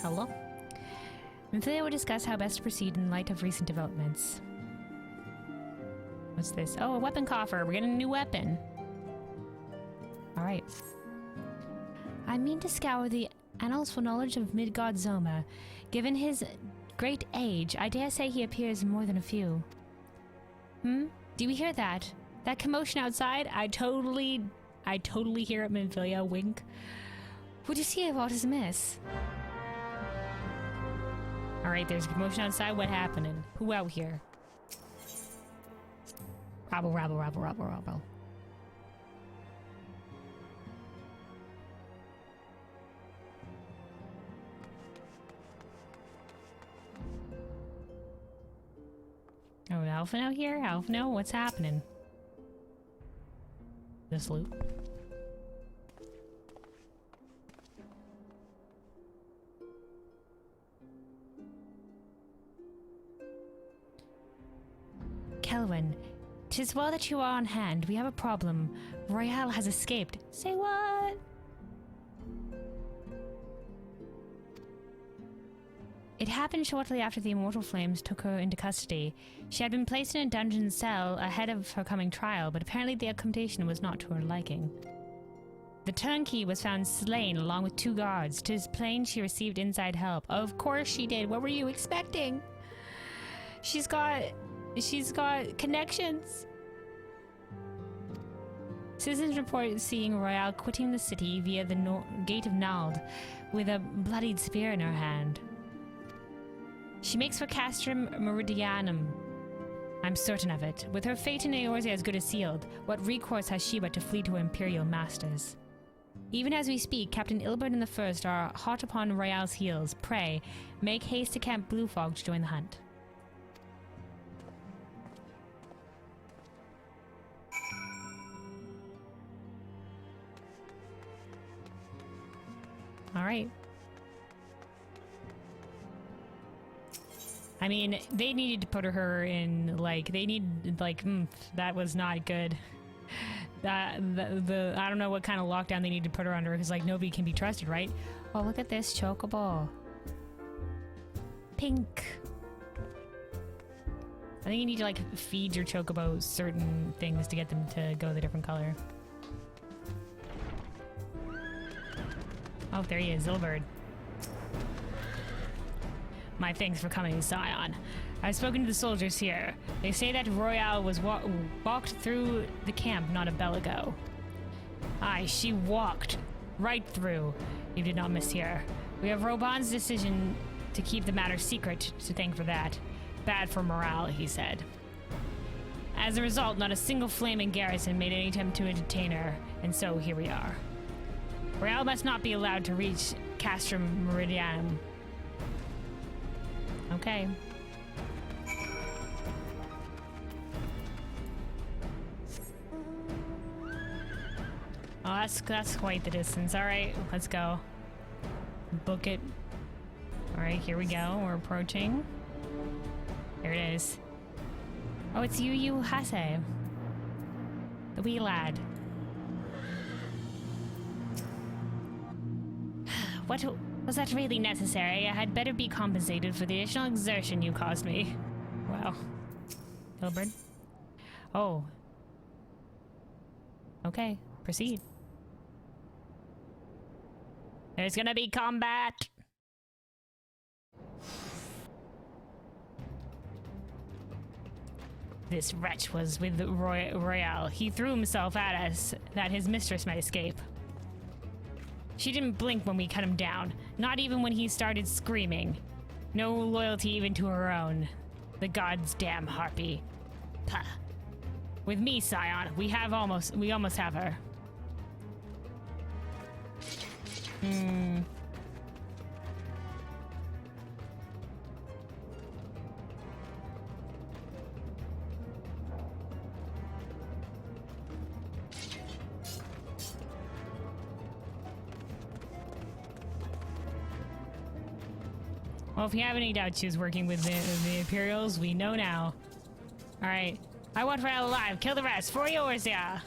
Hello. Today we'll discuss how best to proceed in light of recent developments. What's this? Oh, a weapon coffer. We're getting a new weapon. Alright. I mean to scour the annals for knowledge of Midgard Zoma. Given his great age, I dare say he appears in more than a few. Do you hear that? That commotion outside? I totally hear it, Minfilia. Wink. Would you see what is amiss? Alright, there's a commotion outside. What happening? Who out here? Rabble, rabble, rabble, rabble, rabble. Oh, Alpha out here? Alpha, no? What's happening? This loot. Kelwyn, 'tis well that you are on hand. We have a problem. Royale has escaped. Say what? It happened shortly after the Immortal Flames took her into custody. She had been placed in a dungeon cell ahead of her coming trial, but apparently the accommodation was not to her liking. The turnkey was found slain along with 2 guards. 'Tis plain she received inside help. Of course she did. What were you expecting? She's got connections. Citizens report seeing Royale quitting the city via the gate of Nald with a bloodied spear in her hand. She makes for Castrum Meridianum. I'm certain of it. With her fate in Eorzea as good as sealed, what recourse has she but to flee to her imperial masters? Even as we speak, Captain Ilbert and the First are hot upon Royale's heels. Pray, make haste to Camp Bluefog to join the hunt. Alright. I mean, they needed to put her in, like, that was not good. I don't know what kind of lockdown they need to put her under, because, like, nobody can be trusted, right? Oh, look at this chocobo. Pink. I think you need to, like, feed your chocobo certain things to get them to go the different color. Oh, there he is, Zilbird. My thanks for coming, Scion. I've spoken to the soldiers here. They say that Royale was walked through the camp not a bell ago. Aye, she walked right through. You did not mishear. We have Raubann's decision to keep the matter secret to thank for that. Bad for morale, he said. As a result, not a single flaming garrison made any attempt to detain her, and so here we are. Royale must not be allowed to reach Castrum Meridianum. Okay. Oh, that's quite the distance. Alright, let's go. Book it. Alright, here we go. We're approaching. There it is. Oh, it's Yu Hase. The wee lad. What was that really necessary? I had better be compensated for the additional exertion you caused me. Wow. Hilbert. Oh. Okay, proceed. There's gonna be combat! This wretch was with Royale. He threw himself at us that his mistress might escape. She didn't blink when we cut him down, not even when he started screaming. No loyalty even to her own. The god's damn harpy. Pah. With me, Scion, we almost have her. Well, if you have any doubts she was working with the Imperials, we know now. Alright. I want Royale alive. Kill the rest. For yours, yeah.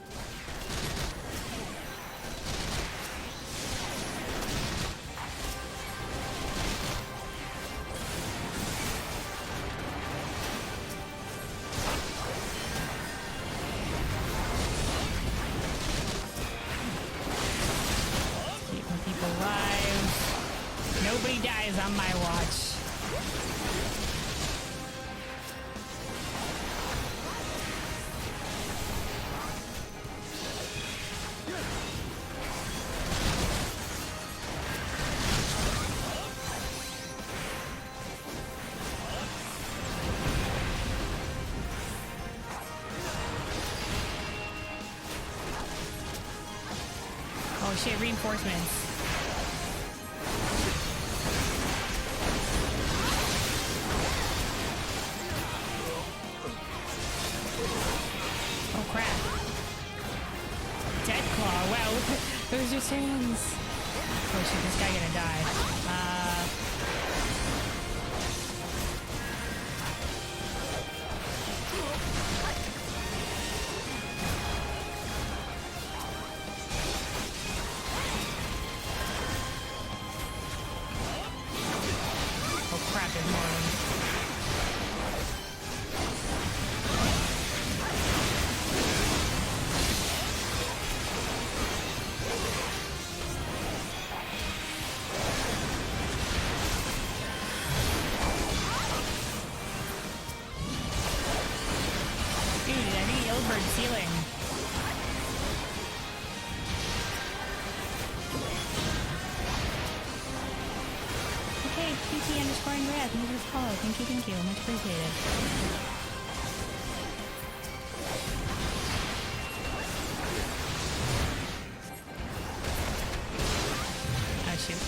Nobody dies on my watch. Oh shit, reinforcements. Oh crap. Dead Claw, wow, those are sands. Oh shit, this guy gonna die. Ceiling. Okay, PT_red. Thank you for the follow. Thank you. Much appreciated. Oh shoot.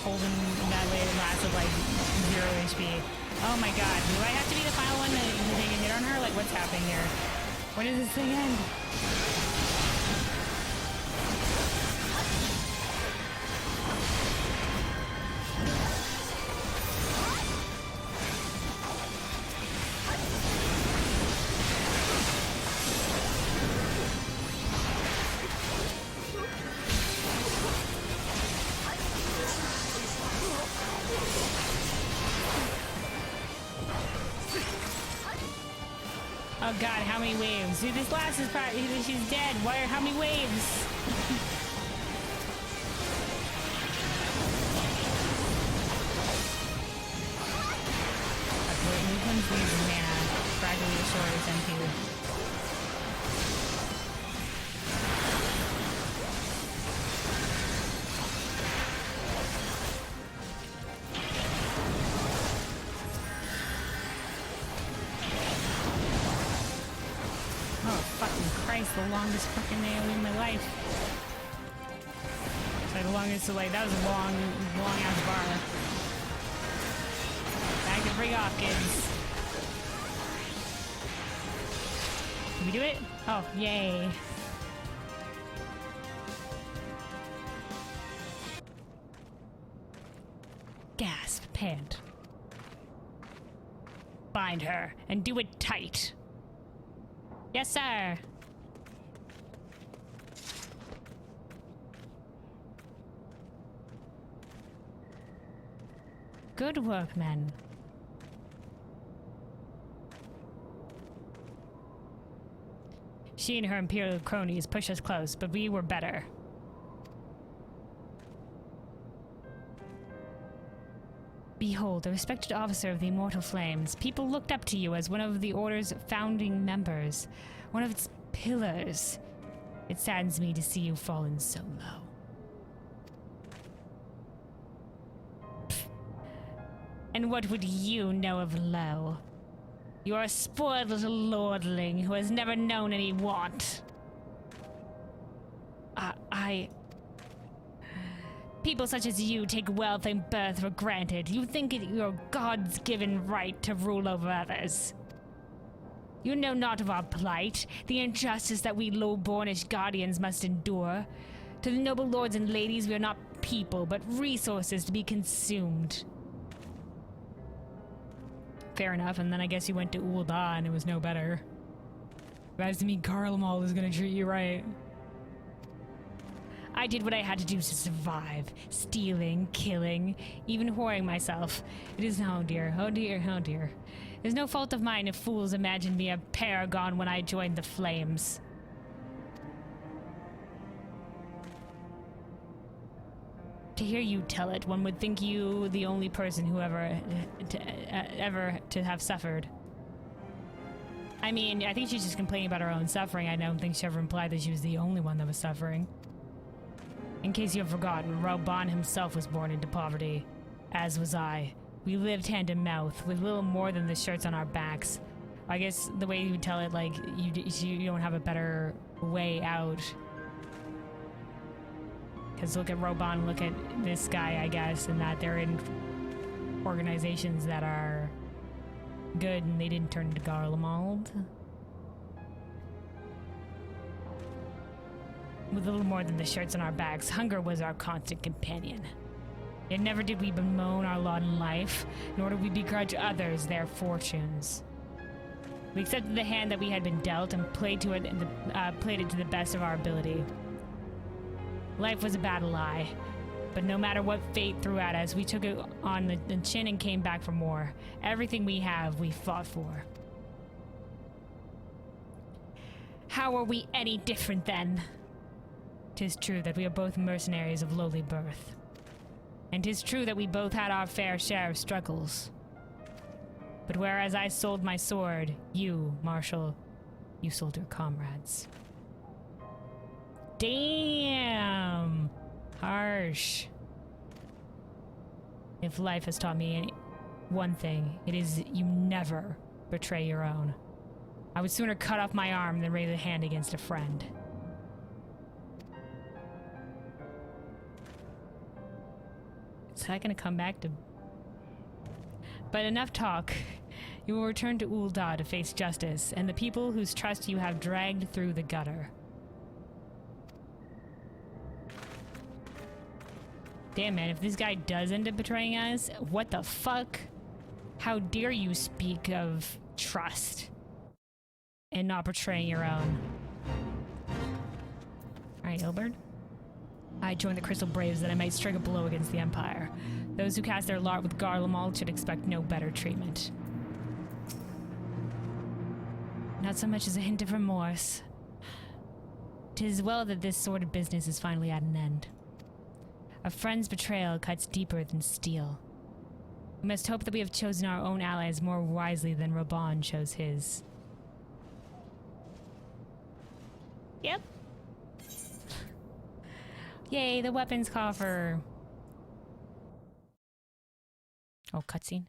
Holding that way massive like 0 HP. Oh my god, do I have to be the final one to take a hit on her? Like what's happening here? When does this thing end? Oh god, how many waves? Dude, this last is probably, she's dead. How many waves? Okay, which one's using mana? Gradually restores MP. The longest fucking AoE in my life. So the longest, like, that was a long ass bar. Back to bring off, kids. Did we do it? Oh, yay. Gasp, pant. Bind her and do it tight. Yes, sir. Good work, men. She and her Imperial cronies pushed us close, but we were better. Behold, a respected officer of the Immortal Flames. People looked up to you as one of the Order's founding members, one of its pillars. It saddens me to see you fallen so low. And what would you know of low? You are a spoiled little lordling who has never known any want. People such as you take wealth and birth for granted. You think it your God's given right to rule over others. You know not of our plight, the injustice that we low-bornish guardians must endure. To the noble lords and ladies, we are not people, but resources to be consumed. Fair enough, and then I guess you went to Ul'dah and it was no better. That to me, Garlemald is gonna treat you right. I did what I had to do to survive. Stealing, killing, even whoring myself. It is, oh dear, oh dear, oh dear. It is no fault of mine if fools imagined me a paragon when I joined the flames. To hear you tell it, one would think you the only person who ever to have suffered. I mean, I think she's just complaining about her own suffering. I don't think she ever implied that she was the only one that was suffering. In case you have forgotten, Raubahn himself was born into poverty, as was I. We lived hand to mouth, with little more than the shirts on our backs. I guess the way you tell it, like, you don't have a better way out. Because look at Raubahn, look at this guy, I guess, and that they're in organizations that are good and they didn't turn into Garlemald. With little more than the shirts on our backs, hunger was our constant companion. Yet never did we bemoan our lot in life, nor did we begrudge others their fortunes. We accepted the hand that we had been dealt and played it to the best of our ability. Life was a battle lie, but no matter what fate threw at us, we took it on the chin and came back for more. Everything we have, we fought for. How are we any different then? 'Tis true that we are both mercenaries of lowly birth. And 'tis true that we both had our fair share of struggles. But whereas I sold my sword, you, Marshal, you sold your comrades. Damn! Harsh. If life has taught me one thing, it is you never betray your own. I would sooner cut off my arm than raise a hand against a friend. Is that gonna come back to... But enough talk. You will return to Ul'dah to face justice, and the people whose trust you have dragged through the gutter. Damn, man, if this guy does end up betraying us, what the fuck? How dare you speak of trust and not betraying your own? Alright, Ilberd. I joined the Crystal Braves that I might strike a blow against the Empire. Those who cast their lot with Garlemald should expect no better treatment. Not so much as a hint of remorse. 'Tis well that this sordid business is finally at an end. A friend's betrayal cuts deeper than steel. We must hope that we have chosen our own allies more wisely than Raubahn chose his. Yep. Yay, the weapons coffer. Oh, cutscene.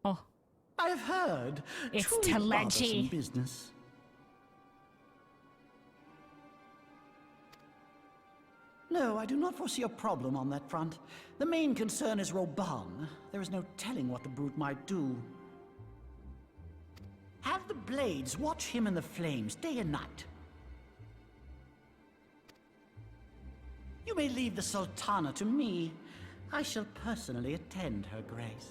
Oh. I have heard. It's Truly Telechi. bothersome business. No, I do not foresee a problem on that front. The main concern is Raubahn. There is no telling what the brute might do. Have the blades watch him in the flames day and night. You may leave the Sultana to me. I shall personally attend her grace.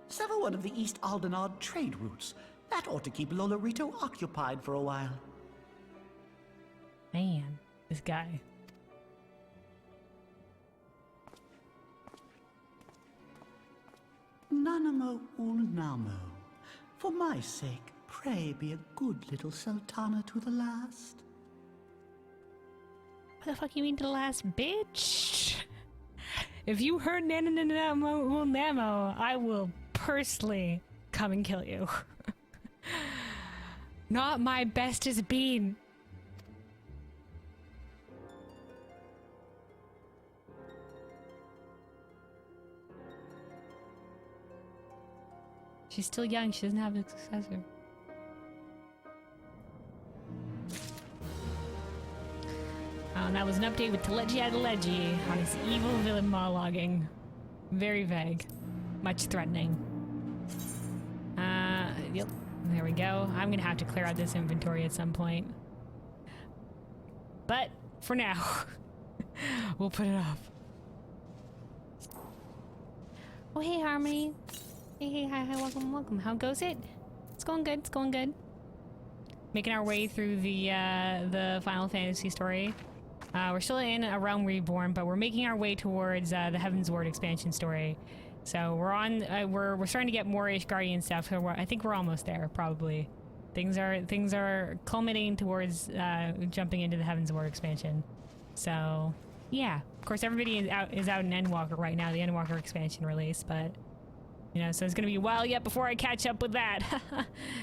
Sever one of the East Aldenard trade routes. That ought to keep Lolorito occupied for a while. Man, this guy. Nanamo Nanamo. For my sake, pray be a good little Sultana to the last. What the fuck you mean to the last, bitch? If you heard Nanamo, I will personally come and kill you. Not my bestest bean. She's still young, she doesn't have a successor. That was an update with Teleji Adeleji on his evil villain monologuing. Very vague. Much threatening. Yep. There we go. I'm gonna have to clear out this inventory at some point. But, for now, we'll put it off. Oh, hey, Harmony. Hey, hi, welcome. How goes it? It's going good. Making our way through the Final Fantasy story. We're still in A Realm Reborn, but we're making our way towards the Heaven's Ward expansion story. So we're on. We're starting to get more Ishgardian stuff. So I think we're almost there, probably. Things are culminating towards jumping into the Heaven's Ward expansion. So yeah, of course everybody is out in Endwalker right now, the Endwalker expansion release, but. You know, so it's gonna be a while yet before I catch up with that.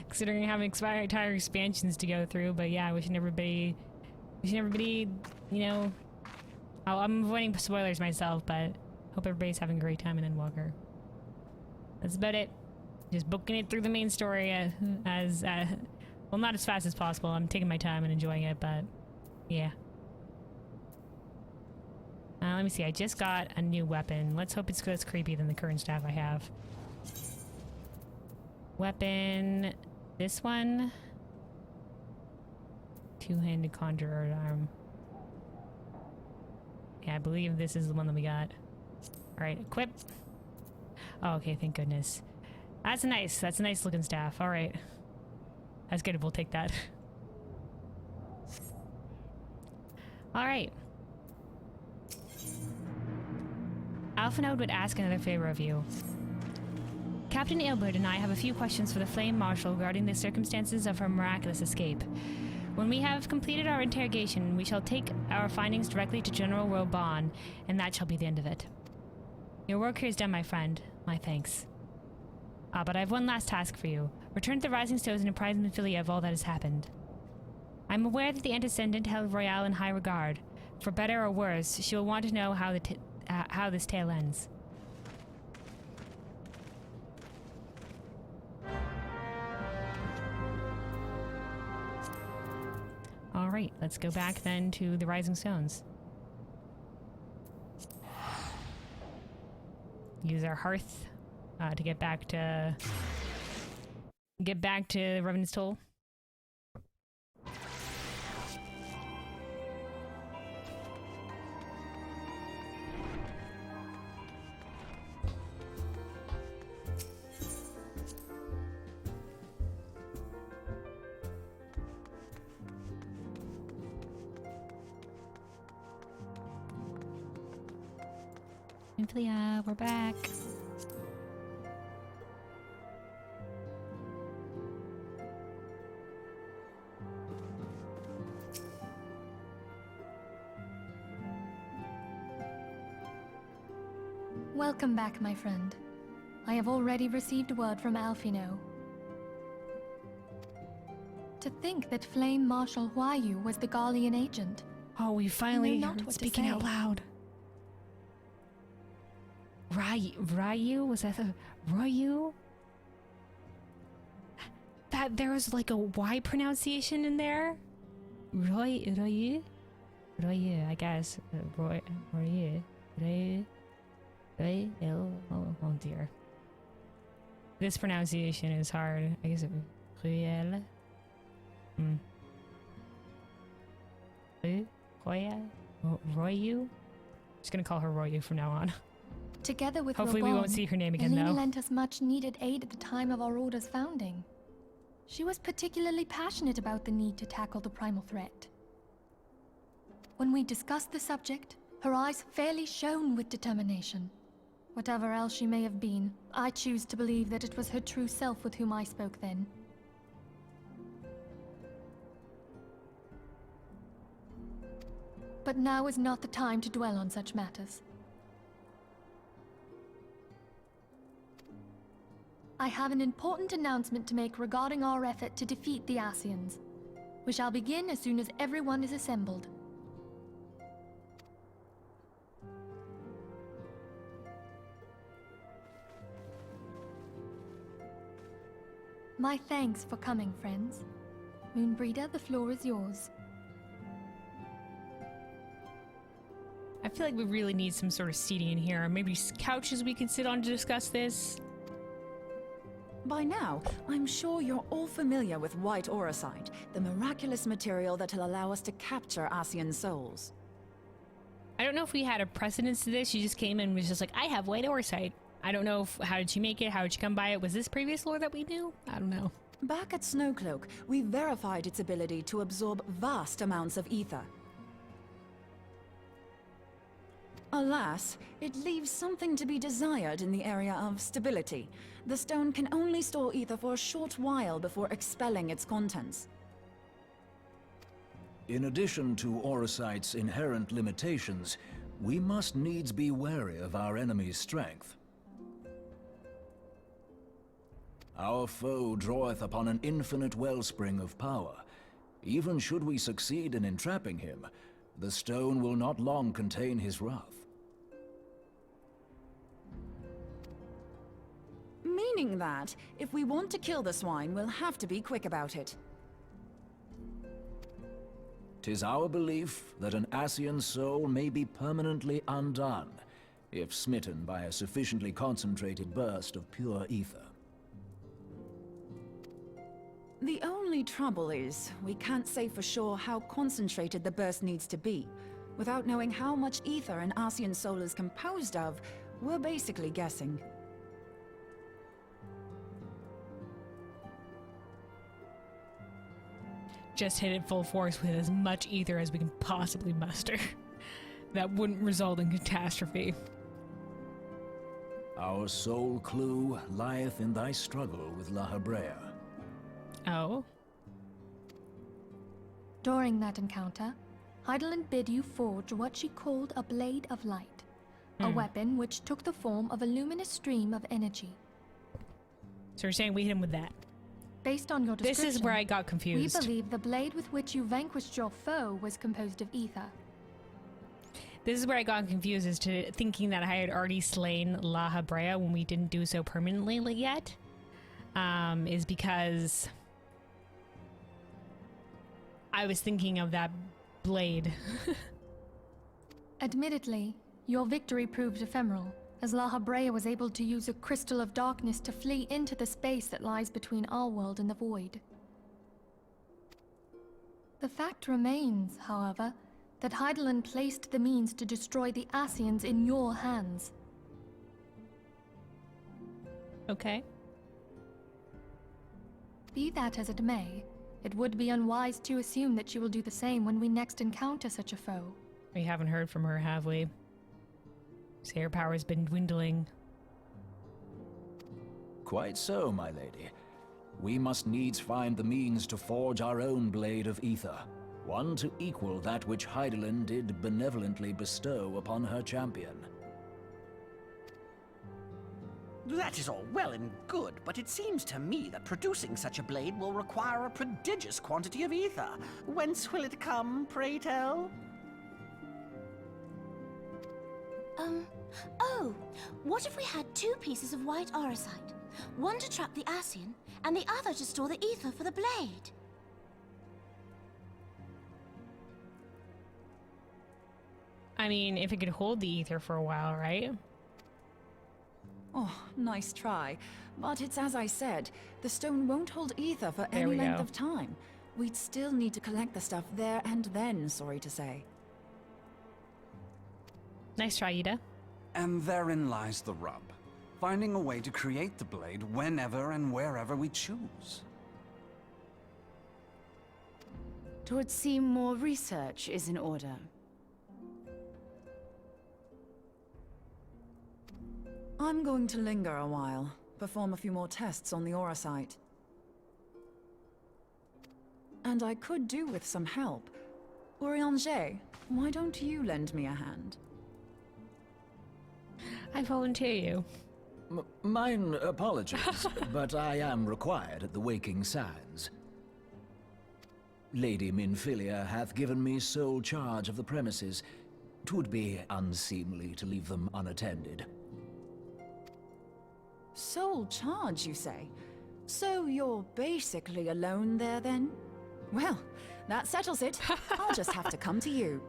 Considering having entire expansions to go through, but yeah, wishing everybody, you know, I'm avoiding spoilers myself, but hope everybody's having a great time in Endwalker. That's about it. Just booking it through the main story as well, not as fast as possible. I'm taking my time and enjoying it, but yeah. Let me see, I just got a new weapon. Let's hope it's less creepy than the current staff I have. Weapon, this one. Two-handed conjurer arm. Yeah, I believe this is the one that we got. Alright, equip. Oh, okay, thank goodness. That's a nice looking staff. Alright. That's good, we'll take that. Alright. Alphanode would ask another favor of you. Captain Aelbert and I have a few questions for the Flame Marshal regarding the circumstances of her miraculous escape. When we have completed our interrogation, we shall take our findings directly to General Raubahn, and that shall be the end of it. Your work here is done, my friend. My thanks. But I have one last task for you. Return to the Rising Stones and apprise Minfilia of all that has happened. I'm aware that the Antecedent held Royale in high regard. For better or worse, she will want to know how this tale ends. Alright, let's go back then to the Rising Stones. Use our hearth to get back to Revenant's Toll. Minfilia, we're back. Welcome back, my friend. I have already received word from Alphino. To think that Flame Marshal Huayu was the Garlean agent. Oh, we finally I know not what to speaking out say. loud. Ryu? Was that a Ryu? That there was like a Y pronunciation in there? Ryu, I guess. Ryu. Oh dear. This pronunciation is hard. I guess Ruel. Royu? Just gonna call her Royu from now on. Together with Hopefully we won't see her name again, Elena though. lent us much needed aid at the time of our order's founding. She was particularly passionate about the need to tackle the primal threat. When we discussed the subject, her eyes fairly shone with determination. Whatever else she may have been, I choose to believe that it was her true self with whom I spoke then. But now is not the time to dwell on such matters. I have an important announcement to make regarding our effort to defeat the Ascians. We shall begin as soon as everyone is assembled. My thanks for coming, friends. Moonbreeder, the floor is yours. I feel like we really need some sort of seating in here. Maybe couches we can sit on to discuss this. By now, I'm sure you're all familiar with white auracite, the miraculous material that'll allow us to capture Ascian souls. I don't know if we had a precedence to this. She just came and was just like, I have white auracite. I don't know how did she make it? How did she come by it? Was this previous lore that we knew? I don't know. Back at Snowcloak, we verified its ability to absorb vast amounts of ether. Alas, it leaves something to be desired in the area of stability. The stone can only store ether for a short while before expelling its contents. In addition to auracite's inherent limitations, we must needs be wary of our enemy's strength. Our foe draweth upon an infinite wellspring of power. Even should we succeed in entrapping him, the stone will not long contain his wrath. Meaning that, if we want to kill the swine, we'll have to be quick about it. 'Tis our belief that an Ascian soul may be permanently undone, if smitten by a sufficiently concentrated burst of pure ether. The only trouble is, we can't say for sure how concentrated the burst needs to be. Without knowing how much ether an Ascian soul is composed of, we're basically guessing. Just hit it full force with as much ether as we can possibly muster. That wouldn't result in catastrophe. Our sole clue lieth in thy struggle with La Habrea. Oh? During that encounter, Heidelin bid you forge what she called a Blade of Light, a weapon which took the form of a luminous stream of energy. So you're saying we hit him with that? Based on your description, This is where I got confused. we believe the blade with which you vanquished your foe was composed of ether. This is where I got confused as to thinking that I had already slain La Habrea when we didn't do so permanently yet. Is because I was thinking of that blade. Admittedly, your victory proved ephemeral, as La Habrea was able to use a crystal of darkness to flee into the space that lies between our world and the void. The fact remains, however, that Heidelin placed the means to destroy the Ascians in your hands. Okay. Be that as it may, it would be unwise to assume that she will do the same when we next encounter such a foe. We haven't heard from her, have we? Say her power's been dwindling. Quite so, my lady. We must needs find the means to forge our own blade of ether, one to equal that which Heidelin did benevolently bestow upon her champion. That is all well and good, but it seems to me that producing such a blade will require a prodigious quantity of ether. Whence will it come, pray tell? Oh, what if we had two pieces of white auracite? One to trap the Ascian, and the other to store the ether for the blade. I mean, if it could hold the ether for a while, right? Oh, nice try. But it's as I said, the stone won't hold ether for There any we length go. of time. We'd still need to collect the stuff there and then, sorry to say. Nice try, Ida. And therein lies the rub. Finding a way to create the blade whenever and wherever we choose. It would seem more research is in order. I'm going to linger a while, perform a few more tests on the auracite. And I could do with some help. Urianger, why don't you lend me a hand? I volunteer you. Mine apologies, but I am required at the Waking Sands. Lady Minfilia hath given me sole charge of the premises. 'Twould be unseemly to leave them unattended. Sole charge, you say? So you're basically alone there, then? Well, that settles it. I'll just have to come to you.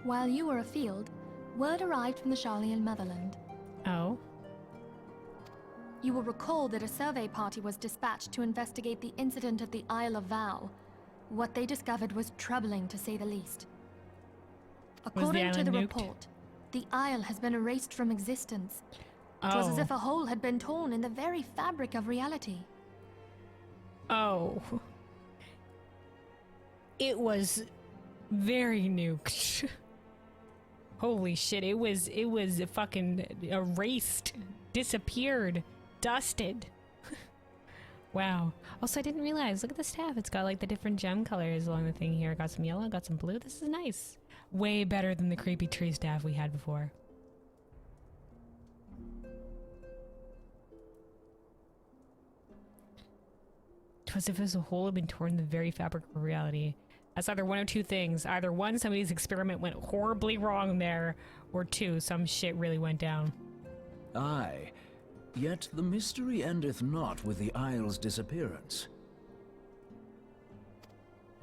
While you were afield, word arrived from the Charlian motherland. Oh. You will recall that a survey party was dispatched to investigate the incident at the Isle of Val. What they discovered was troubling, to say the least. According to the report, the Isle has been erased from existence. It was as if a hole had been torn in the very fabric of reality. Oh. It was very nuked. Holy shit, it was fucking erased, disappeared, dusted. Wow. Also, I didn't realize, look at the staff. It's got like the different gem colors along the thing here. Got some yellow, got some blue. This is nice. Way better than the creepy tree staff we had before. It was as if a hole had been torn in the very fabric of reality. That's either one of two things. Either one, somebody's experiment went horribly wrong there, or two, some shit really went down. Aye. Yet the mystery endeth not with the Isle's disappearance.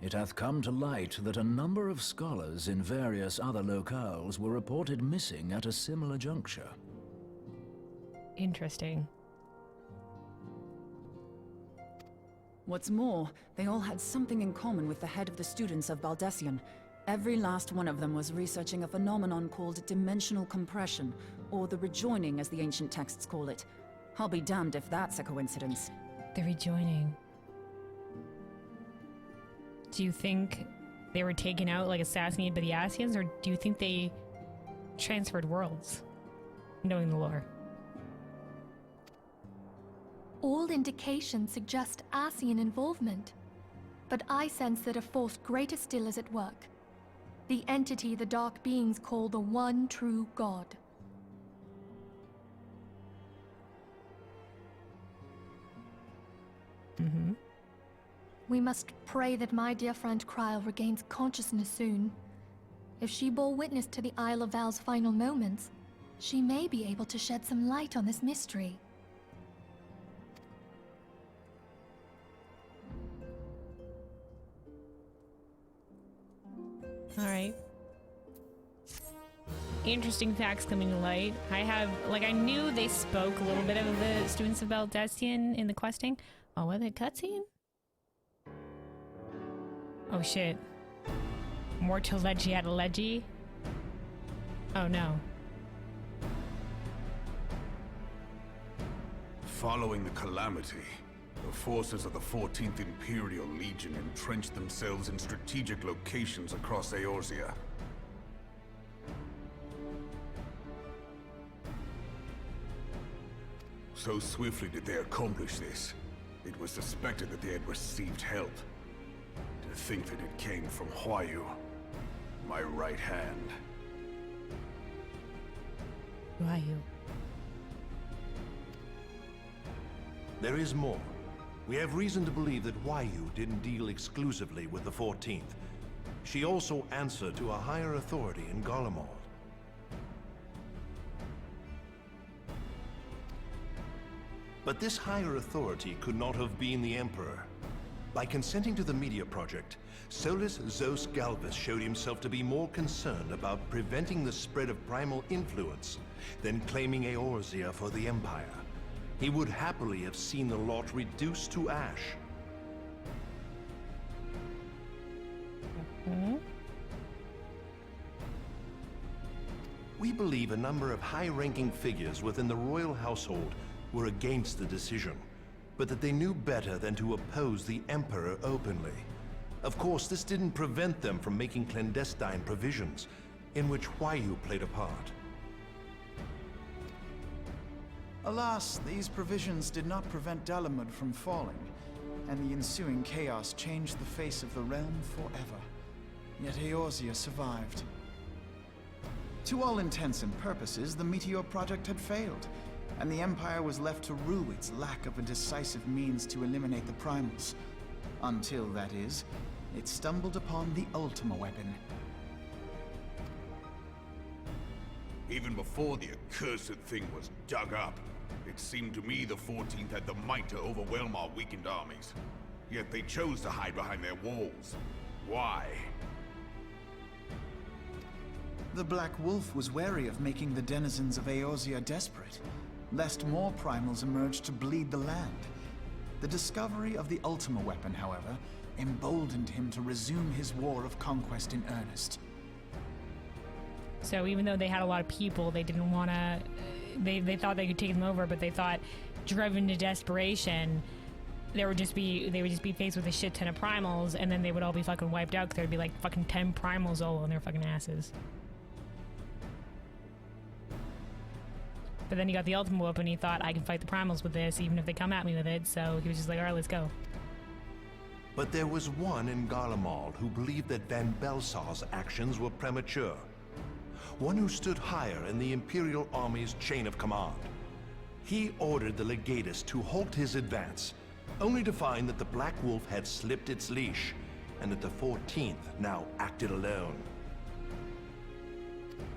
It hath come to light that a number of scholars in various other locales were reported missing at a similar juncture. Interesting. What's more, they all had something in common with the head of the students of Baldesion. Every last one of them was researching a phenomenon called dimensional compression, or the rejoining as the ancient texts call it. I'll be damned if that's a coincidence. The rejoining. Do you think they were taken out, like assassinated by the Asians, or do you think they transferred worlds, knowing the lore? All indications suggest Asian involvement, but I sense that a force greater still is at work. The entity the Dark Beings call the One True God. Mm-hmm. We must pray that my dear friend Kryl regains consciousness soon. If she bore witness to the Isle of Val's final moments, she may be able to shed some light on this mystery. Alright. Interesting facts coming to light. I knew they spoke a little bit of the students of Baldesion in the questing. Oh, what, the cutscene? Oh shit. More to Leggy at a Leggy? Oh no. Following the calamity, the forces of the 14th Imperial Legion entrenched themselves in strategic locations across Eorzea. So swiftly did they accomplish this, it was suspected that they had received help. To think that it came from Huayu, my right hand. Who are you? There is more. We have reason to believe that Huayu didn't deal exclusively with the 14th. She also answered to a higher authority in Garlemald. But this higher authority could not have been the Emperor. By consenting to the media project, Solus Zos Galvus showed himself to be more concerned about preventing the spread of primal influence than claiming Eorzea for the Empire. He would happily have seen the lot reduced to ash. We believe a number of high-ranking figures within the royal household were against the decision, but that they knew better than to oppose the Emperor openly. Of course, this didn't prevent them from making clandestine provisions, in which Huayu played a part. Alas, these provisions did not prevent Dalamud from falling, and the ensuing chaos changed the face of the realm forever. Yet Eorzea survived. To all intents and purposes, the Meteor Project had failed, and the Empire was left to rue its lack of a decisive means to eliminate the Primals. Until, that is, it stumbled upon the Ultima Weapon. Even before the accursed thing was dug up, it seemed to me the 14th had the might to overwhelm our weakened armies. Yet they chose to hide behind their walls. Why? The Black Wolf was wary of making the denizens of Eorzea desperate, lest more primals emerge to bleed the land. The discovery of the Ultima Weapon, however, emboldened him to resume his war of conquest in earnest. So even though they had a lot of people, they didn't want to... They thought they could take them over, but they thought, driven to desperation, they would just be faced with a shit ton of primals, and then they would all be fucking wiped out because there'd be like fucking 10 primals all on their fucking asses. But then he got the Ultima Weapon and he thought, I can fight the primals with this even if they come at me with it, so he was just like, alright, let's go. But there was one in Garlemald who believed that Van Belsar's actions were premature. One who stood higher in the Imperial Army's chain of command. He ordered the Legatus to halt his advance, only to find that the Black Wolf had slipped its leash, and that the 14th now acted alone.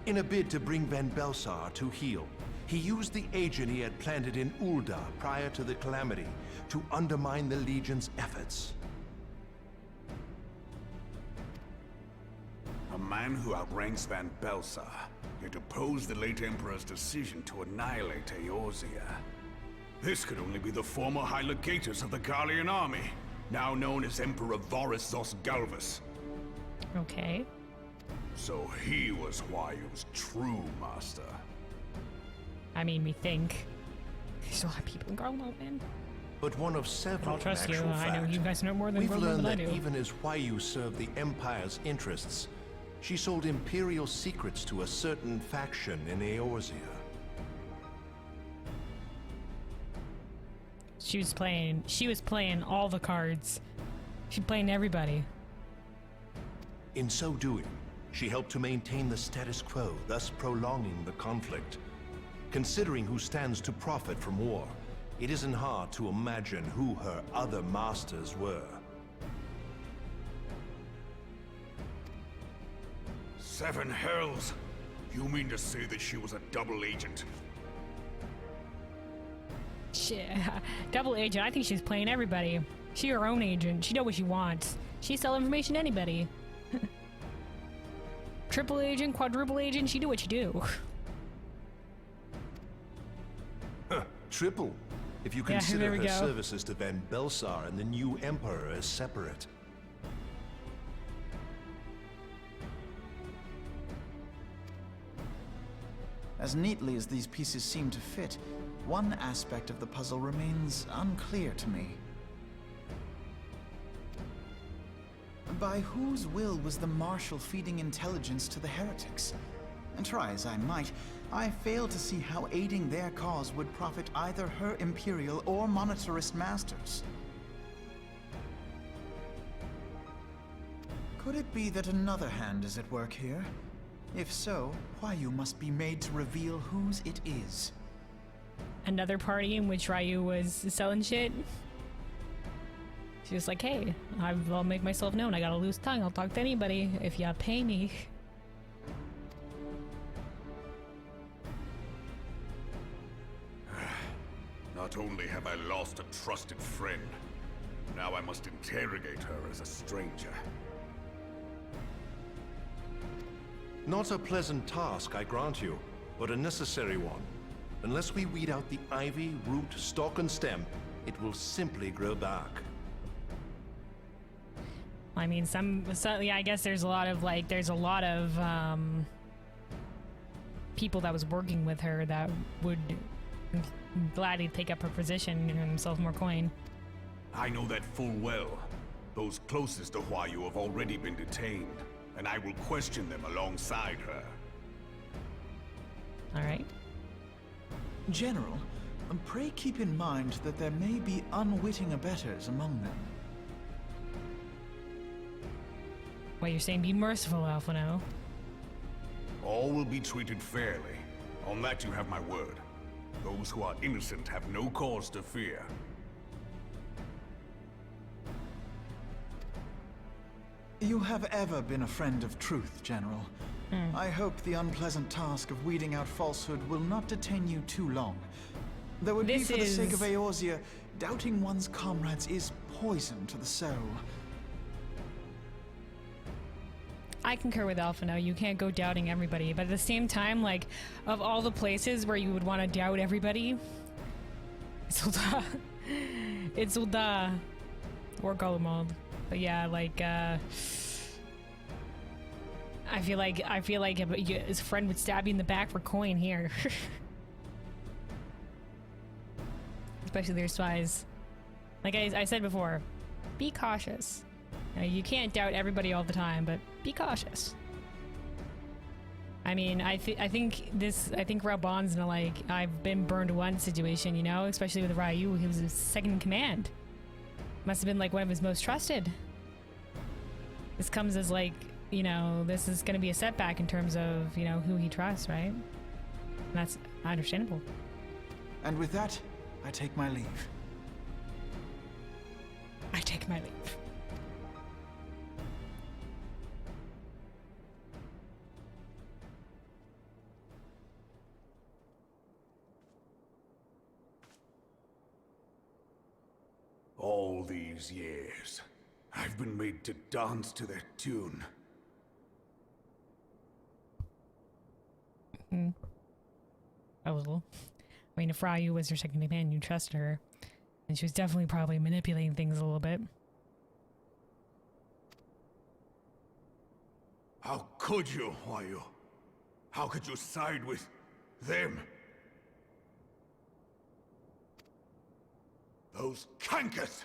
In a bid to bring Van Belsar to heel, he used the agent he had planted in Ul'dah prior to the Calamity to undermine the Legion's efforts. A man who outranks Van Belsar, yet opposed the late Emperor's decision to annihilate Eorzea. This could only be the former High Legatus of the Garlean army, now known as Emperor Varus Zos Galvus. Okay. So he was Huayu's true master. I mean, we think. There's a lot of people in Garlemald, man. But one of several I'll trust in you. actual I know fact. you guys know more than We've learned I that do. even as Huayu served the Empire's interests, she sold Imperial secrets to a certain faction in Eorzea. She was playing all the cards. She playing everybody. In so doing, she helped to maintain the status quo, thus prolonging the conflict. Considering who stands to profit from war, it isn't hard to imagine who her other masters were. Seven hells! You mean to say that she was a double agent? Shit. Double agent. I think she's playing everybody. She her own agent. She know what she wants. She sell information to anybody. Triple agent, quadruple agent, she do what you do. Triple, if you Yeah, consider there we her go. services to Van Belsar and the new Emperor as separate. As neatly as these pieces seem to fit, one aspect of the puzzle remains unclear to me. By whose will was the Marshal feeding intelligence to the heretics? And try as I might, I fail to see how aiding their cause would profit either her Imperial or monetarist masters. Could it be that another hand is at work here? If so, Huayu must be made to reveal whose it is. Another party in which Ryu was selling shit. She was like, hey, I'll make myself known. I got a loose tongue. I'll talk to anybody if you pay me. Not only have I lost a trusted friend, now I must interrogate her as a stranger. Not a pleasant task, I grant you, but a necessary one. Unless we weed out the ivy, root, stalk, and stem, it will simply grow back. I mean, yeah, I guess there's a lot of people that was working with her that would gladly take up her position and earn themselves more coin. I know that full well. Those closest to Huayu have already been detained, and I will question them alongside her. All right. General, pray keep in mind that there may be unwitting abettors among them. Well, you're saying be merciful, Alphino. All will be treated fairly. On that you have my word. Those who are innocent have no cause to fear. You have ever been a friend of truth, General. I hope the unpleasant task of weeding out falsehood will not detain you too long. Though it be for the sake of Eorzea, doubting one's comrades is poison to the soul. I concur with Alphino. You can't go doubting everybody, but at the same time, like, of all the places where you would want to doubt everybody, it's Ul'dah. It's Ul'dah. Or Golemald. But yeah, like, I feel like his friend would stab you in the back for coin here. Especially their spies. Like I said before, be cautious. You can't doubt everybody all the time, but be cautious. I mean, I think Raubahn's in a, like, I've been burned once situation, you know, especially with Ryu, who was his second in command. Must have been like one of his most trusted. This comes as, like, you know, this is going to be a setback in terms of, you know, who he trusts, right? And that's understandable. And with that, I take my leave. I take my leave. All these years, I've been made to dance to their tune. A little. I mean, if Ryu was your second command, you trusted her. And she was definitely probably manipulating things a little bit. How could you, Ryu? How could you side with them? Those cankers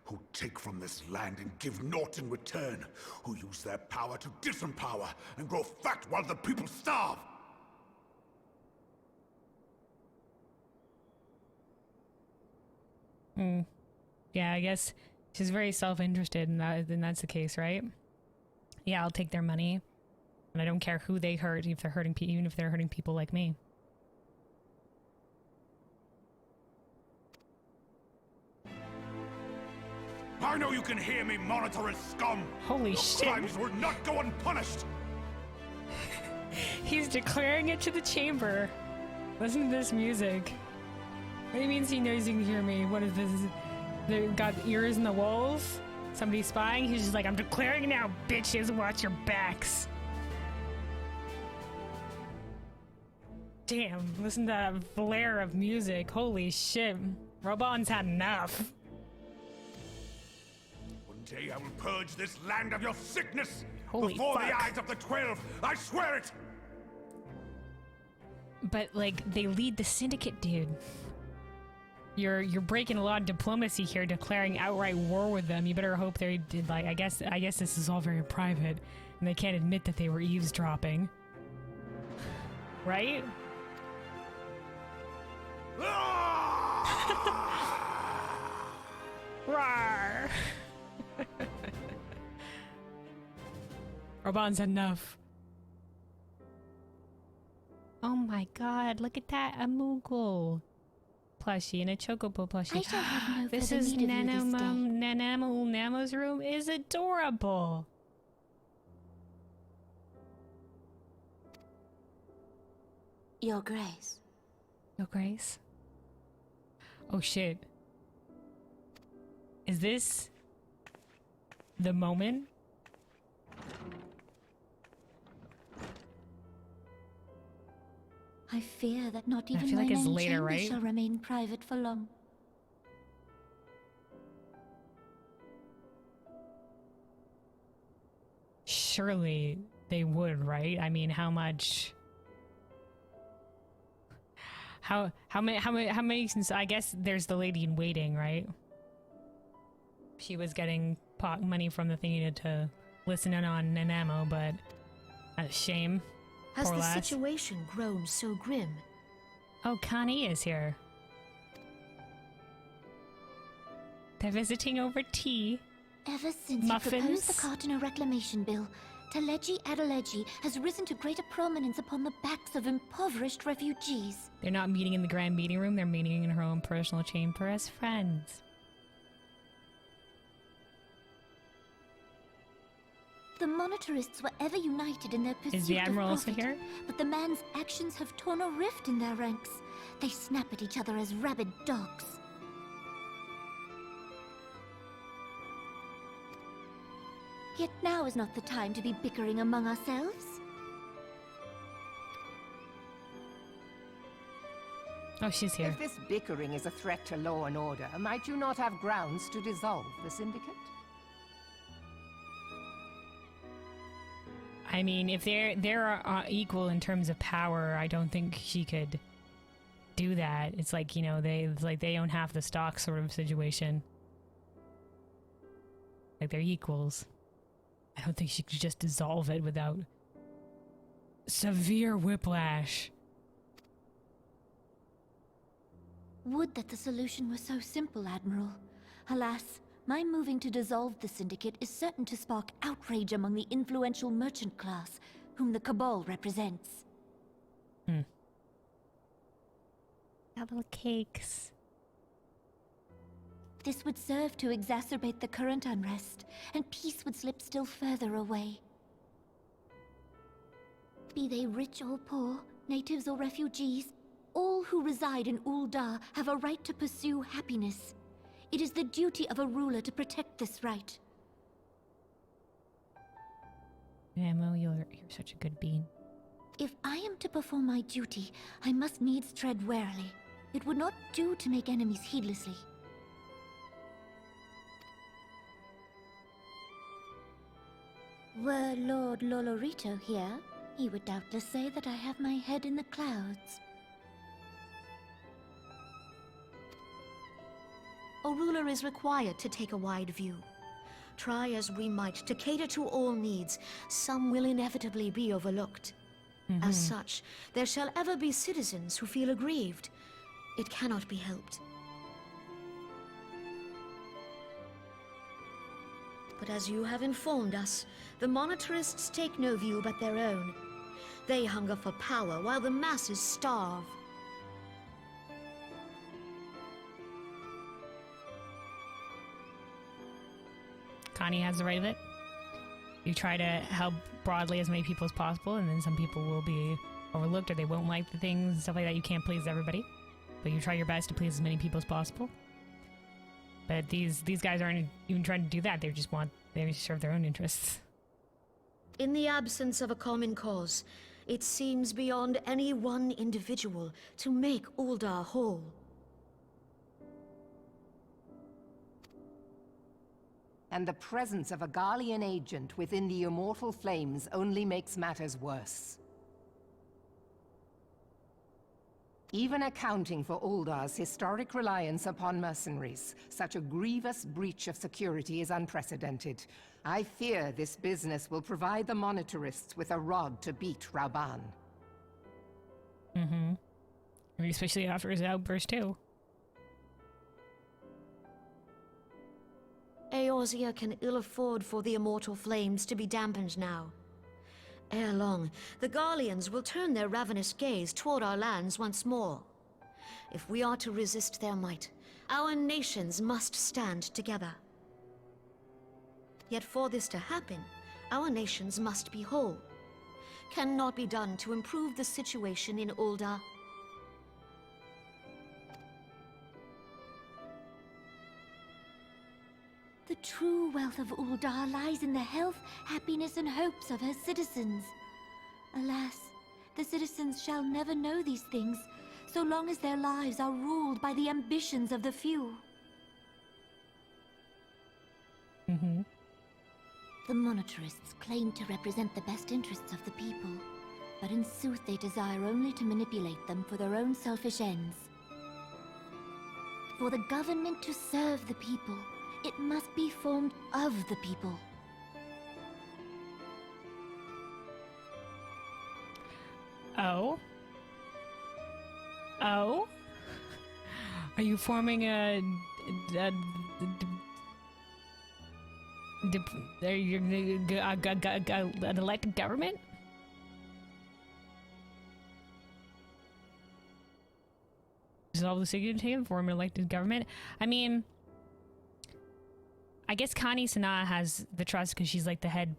who take from this land and give naught in return, who use their power to disempower and grow fat while the people starve. Yeah, I guess she's very self-interested, and that's the case, right? Yeah, I'll take their money, and I don't care who they hurt, if they're hurting even if they're hurting people like me. I know you can hear me, monitoring scum. Holy Your shit! crimes will not go unpunished. He's declaring it to the chamber. Listen to this music. What do you mean he knows you can hear me? What is this? They got ears in the walls? Somebody spying? He's just like, I'm declaring it now, bitches, watch your backs. Damn, listen to that flare of music. Holy shit. Raubahn's had enough. One day I will purge this land of your sickness. Holy before fuck. the eyes of the 12. I swear it. But, like, they lead the syndicate, dude. You're breaking a lot of diplomacy here, declaring outright war with them. You better hope they did, like, I guess this is all very private, and they can't admit that they were eavesdropping. Right? Rawr! Raubahn's had enough. Oh my god, look at that, a Moogle plushie and a Chocobo plushie. I shall have no This further is need of you this day. Nanamo's room is adorable. Your Grace. Your Grace? Oh shit. Is this the moment? I fear that not I even feel my like it's main later, chamber right? shall remain private for long. Surely they would, right? I mean, how much? How many? Since I guess there's the lady in waiting, right? She was getting pot money from the thingy to listen in on Nanamo, but that's a shame. Has Poor the lass. situation grown so grim? Oh, Connie is here. They're visiting over tea. Ever since Muffins? you proposed the Cartano Reclamation Bill, Teleji Adeleji has risen to greater prominence upon the backs of impoverished refugees. They're not meeting in the grand meeting room, they're meeting in her own personal chamber as friends. The Monitorists were ever united in their pursuit Is the Admiral of also profit, here? but the man's actions have torn a rift in their ranks. They snap at each other as rabid dogs. Yet now is not the time to be bickering among ourselves. Oh, she's here. If this bickering is a threat to law and order, might you not have grounds to dissolve the Syndicate? I mean, if they're equal in terms of power, I don't think she could do that. It's like, you know, they own half the stock sort of situation. Like, they're equals. I don't think she could just dissolve it without severe whiplash. Would that the solution were so simple, Admiral. Alas, my moving to dissolve the Syndicate is certain to spark outrage among the influential merchant class, whom the Cabal represents. Double cakes. This would serve to exacerbate the current unrest, and peace would slip still further away. Be they rich or poor, natives or refugees, all who reside in Ul'dah have a right to pursue happiness. It is the duty of a ruler to protect this right. Namo, you're such a good bean. If I am to perform my duty, I must needs tread warily. It would not do to make enemies heedlessly. Were Lord Lolorito here, he would doubtless say that I have my head in the clouds. A ruler is required to take a wide view. Try as we might to cater to all needs, some will inevitably be overlooked. As such, there shall ever be citizens who feel aggrieved. It cannot be helped. But as you have informed us, the monetarists take no view but their own. They hunger for power while the masses starve. Connie has the right of it. You try to help broadly as many people as possible, and then some people will be overlooked or they won't like the things and stuff like that. You can't please everybody, but you try your best to please as many people as possible. But these guys aren't even trying to do that. They serve their own interests. In the absence of a common cause, it seems beyond any one individual to make Ul'dah whole. And the presence of a Garlean agent within the Immortal Flames only makes matters worse. Even accounting for Ul'dah's historic reliance upon mercenaries, such a grievous breach of security is unprecedented. I fear this business will provide the monetarists with a rod to beat Raubahn. I mean, especially after his outburst, too. Eorzea can ill afford for the Immortal Flames to be dampened now. Ere long, the Garleans will turn their ravenous gaze toward our lands once more. If we are to resist their might, our nations must stand together. Yet for this to happen, our nations must be whole. Cannot be done to improve the situation in Ul'dah. The true wealth of Ul'dah lies in the health, happiness, and hopes of her citizens. Alas, the citizens shall never know these things, so long as their lives are ruled by the ambitions of the few. The monetarists claim to represent the best interests of the people, but in sooth they desire only to manipulate them for their own selfish ends. For the government to serve the people, it must be formed of the people. Oh? Oh? Are you forming an elected government? Dissolve the Syndicate, form an elected government? I mean, I guess Connie Sanaa has the trust because she's like the head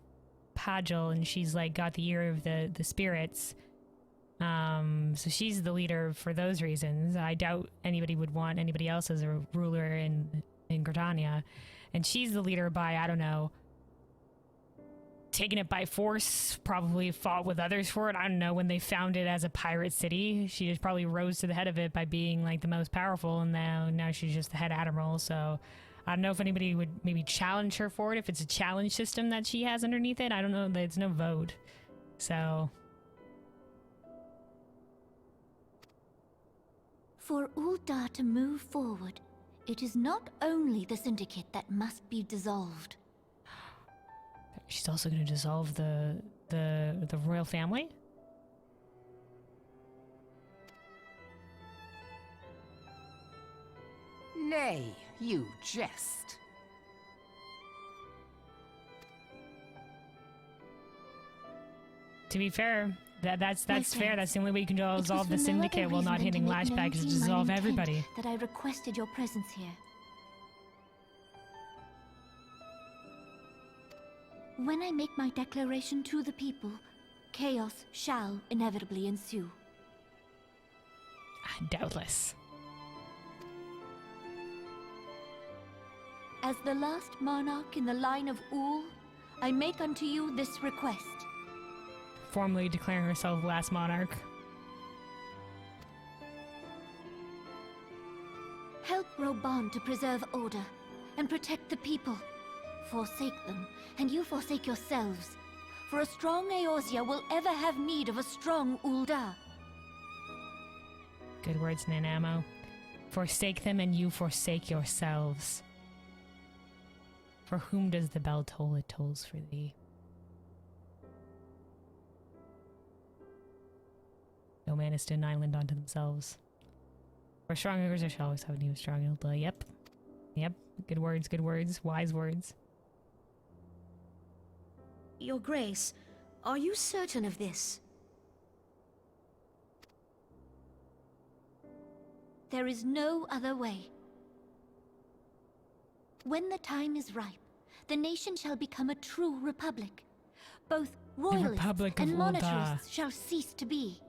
Pagel and she's like got the ear of the spirits. So she's the leader for those reasons. I doubt anybody would want anybody else as a ruler in Gridania. And she's the leader by, I don't know, taken it by force, probably fought with others for it. I don't know, when they found it as a pirate city, she just probably rose to the head of it by being like the most powerful, and now she's just the head admiral. So I don't know if anybody would maybe challenge her for it, if it's a challenge system that she has underneath it. I don't know, there's no vote. So for Ul'dah to move forward, it is not only the Syndicate that must be dissolved. she's also going to dissolve the royal family? Nay, you jest. To be fair, that's fair. That's the only way you can It was dissolve the for no Syndicate other while not reason hitting than to make known lashback is to to you my dissolve intent everybody. That I requested your presence here. When I make my declaration to the people, chaos shall inevitably ensue. Doubtless. As the last monarch in the line of Ul, I make unto you this request. Formally declaring herself last monarch. Help Raubahn to preserve order and protect the people. Forsake them, and you forsake yourselves. For a strong Eorzea will ever have need of a strong Ul'dah. Good words, Nanamo. Forsake them, and you forsake yourselves. For whom does the bell toll? It tolls for thee. No man is to an island unto themselves. For strong Eorzea shall always have need of strong Ul'dah. Yep. Yep. Good words, wise words. Your Grace, are you certain of this? There is no other way. When the time is ripe, the nation shall become a true republic. Both royalists Republic of and Ul'dah. monetarists shall cease to be.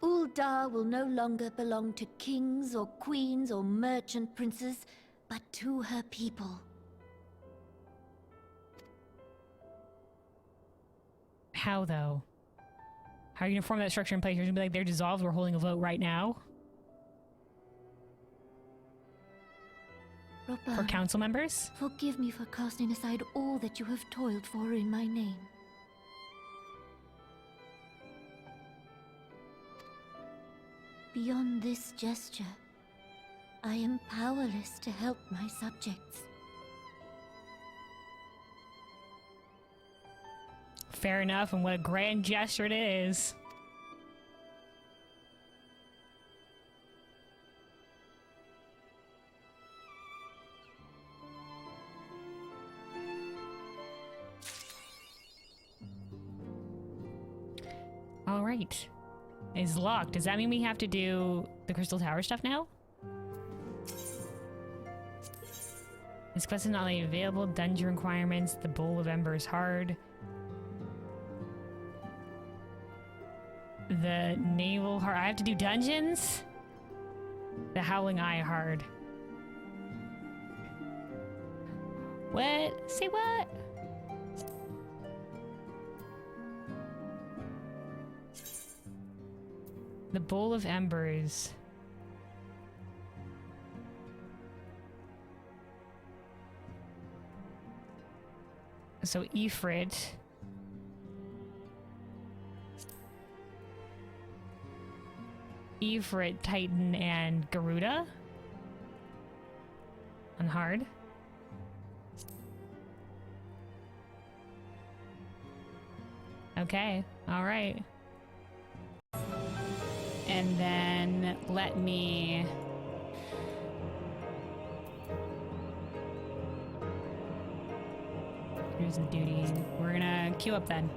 Ul'dah will no longer belong to kings or queens or merchant princes, but to her people. How, though? How are you going to form that structure in place? You're going to be like, they're dissolved, we're holding a vote right now? Raubahn, For council members? forgive me for casting aside all that you have toiled for in my name. Beyond this gesture, I am powerless to help my subjects. Fair enough, and what a grand gesture it is. All right. It's locked. Does that mean we have to do the Crystal Tower stuff now? This quest is not only available. Dungeon requirements. The Bowl of Embers hard. The Naval hard. I have to do dungeons? The Howling Eye hard. What? Say what? The Bowl of Embers. So Ifrit. Ifrit, Titan, and Garuda? On hard. Okay, alright. And then let me... Here's the duty. We're gonna queue up then.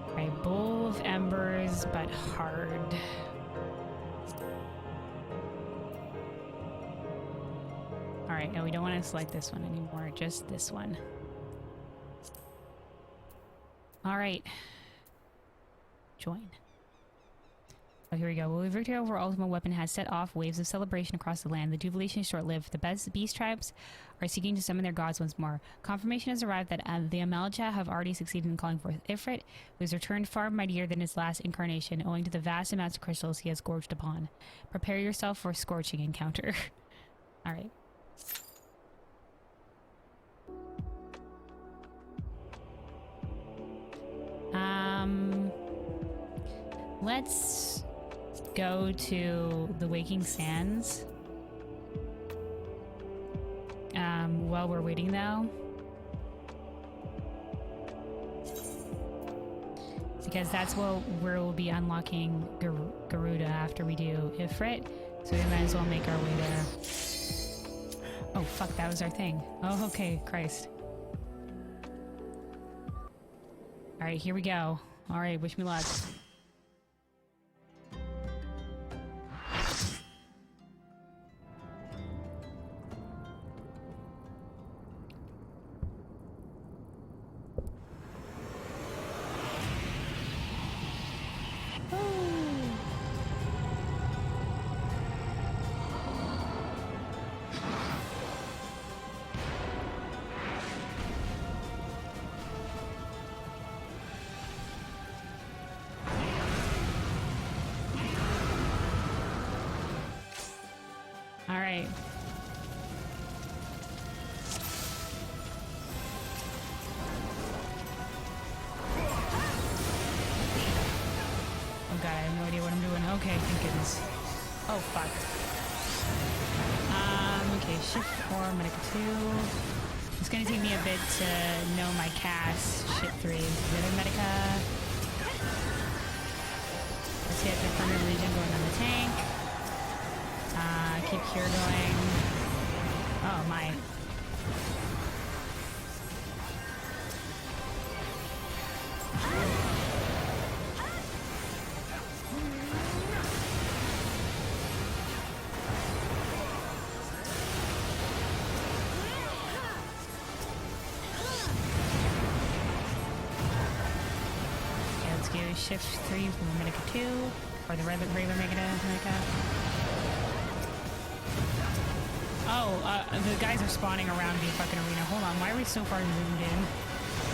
Alright, Bowl of Embers, but hard. Alright, no, we don't want to select this one anymore, just this one. Alright. Join. Oh, here we go. Well, victory over Ultima Weapon has set off waves of celebration across the land. The jubilation is short-lived. The best beast tribes are seeking to summon their gods once more. Confirmation has arrived that the Amalja have already succeeded in calling forth Ifrit, who has returned far mightier than his last incarnation, owing to the vast amounts of crystals he has gorged upon. Prepare yourself for a scorching encounter. Alright. Let's go to the Waking Sands. While we're waiting though. Because that's where we'll be unlocking Garuda after we do Ifrit. So we might as well make our way there. Oh fuck, that was our thing. Oh, okay, Christ. Alright, here we go. Alright, wish me luck. Alright. Oh god, I have no idea what I'm doing. Okay, thank goodness. Oh fuck. Okay, shift 4, medical 2. It's gonna take me a bit to know my cast. Shift 3. The other medica. Let's hit the permanent region going on the tank. Keep cure going. Oh my. Okay, let's go shift 3 from the Medica 2, or the regular Medica. Oh, the guys are spawning around the fucking arena. Hold on, why are we so far zoomed in?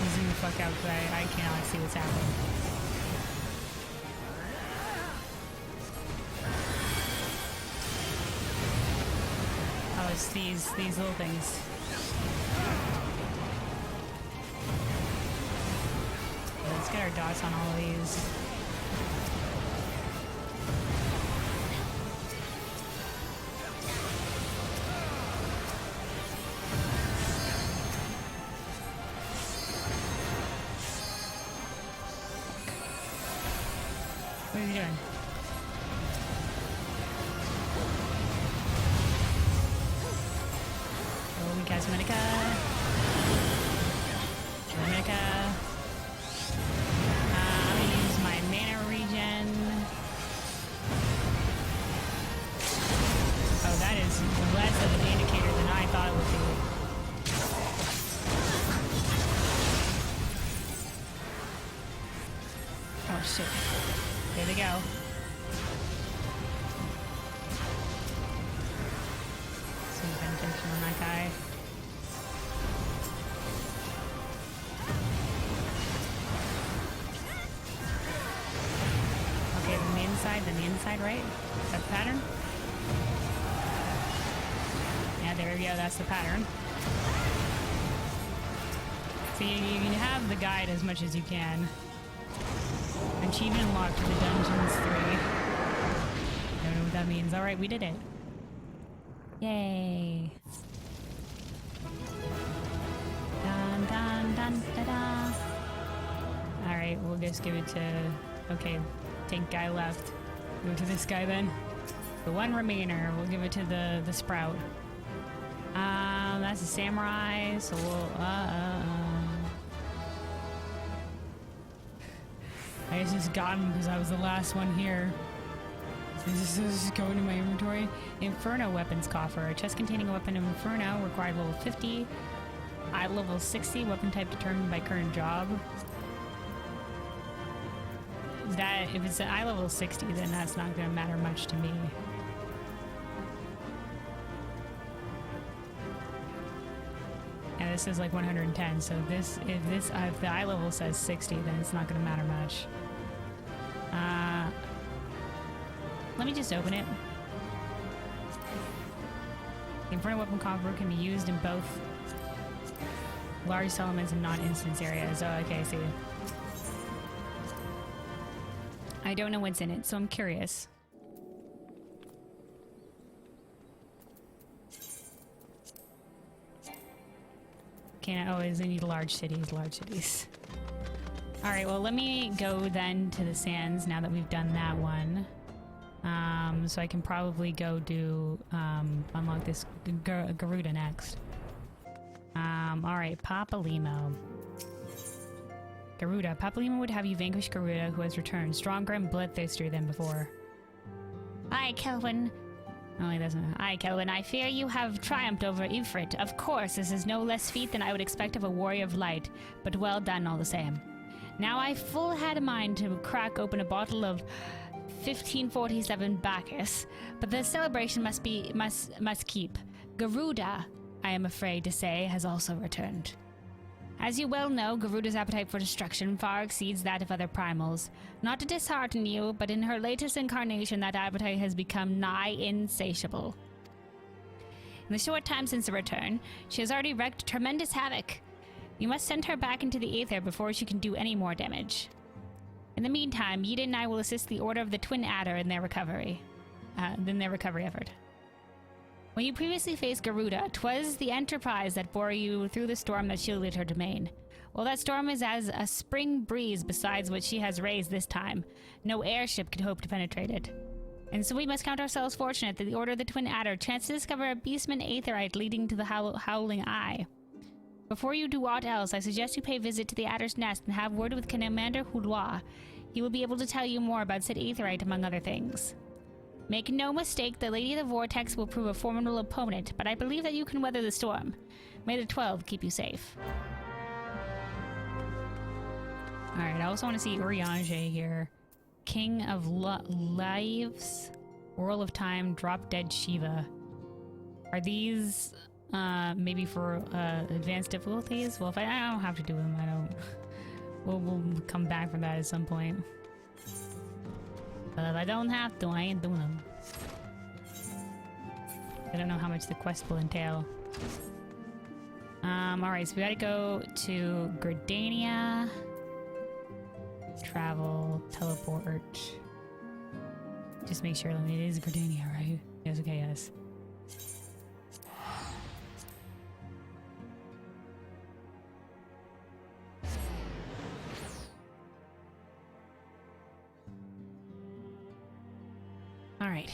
Zoom the fuck out, because I cannot see what's happening. Oh, it's these little things. Let's get our dots on all of these. What are you doing? Oh, we got some Medica. Medica. I'm gonna use my mana regen. Oh, that is less of an indicator than I thought it would be. Oh shit. There they go. Some penetration on that guy. Okay, then the inside, right? Is that the pattern? Yeah, there we go, that's the pattern. So you can have the guide as much as you can. Achievement unlocked for the Dungeons 3. I don't know what that means. Alright, we did it. Yay. Dun dun dun da da. Alright, we'll just give it to... Okay, tank guy left. Go to this guy then. The one remainer, we'll give it to the sprout. That's a samurai, so we'll... I just got him because I was the last one here. This is just going to my inventory. Inferno Weapons Coffer. A chest containing a weapon of Inferno, required level 50. At level 60, weapon type determined by current job. if it's an eye level 60, then that's not going to matter much to me. And this is like 110, so if the eye level says 60, then it's not going to matter much. Let me just open it. The Inferno Weapon Coffer can be used in both large settlements and non-instance areas. Oh, okay, I see. I don't know what's in it, so I'm curious. Can't always need large cities, Alright, well, let me go then to the sands now that we've done that one. So I can probably go do, unlock this Garuda next. Alright, Papalimo. Garuda. Papalimo would have you vanquish Garuda, who has returned, stronger and bloodthirstier than before. Aye, Kelvin. Oh, he doesn't. Aye, Kelvin, I fear you have triumphed over Ifrit. Of course, this is no less feat than I would expect of a warrior of light, but well done all the same. Now I full had a mind to crack open a bottle of 1547 Bacchus, but the celebration must keep. Garuda, I am afraid to say, has also returned. As you well know, Garuda's appetite for destruction far exceeds that of other primals. Not to dishearten you, but in her latest incarnation that appetite has become nigh insatiable. In the short time since her return, she has already wreaked tremendous havoc. You must send her back into the Aether before she can do any more damage. In the meantime, Yida and I will assist the Order of the Twin Adder in their recovery effort. When you previously faced Garuda, 'twas the Enterprise that bore you through the storm that shielded her domain. Well, that storm is as a spring breeze besides what she has raised this time. No airship could hope to penetrate it. And so we must count ourselves fortunate that the Order of the Twin Adder chanced to discover a beastman aetherite leading to the Howling Eye. Before you do aught else, I suggest you pay a visit to the Adder's Nest and have word with Commander Ul'dah. He will be able to tell you more about said aetherite, among other things. Make no mistake, the Lady of the Vortex will prove a formidable opponent, but I believe that you can weather the storm. May the 12 keep you safe. Alright, I also want to see Urianger here. King of Lives, Whirl of Time, Drop Dead Shiva. Are these maybe for advanced difficulties? Well, if I don't have to do them, I don't. We'll come back from that at some point. But if I don't have to, I ain't doing them. I don't know how much the quest will entail. Alright, so we gotta go to Gridania. Travel, teleport. Just make sure, it is Gridania, right? Yes, okay, yes. Alright.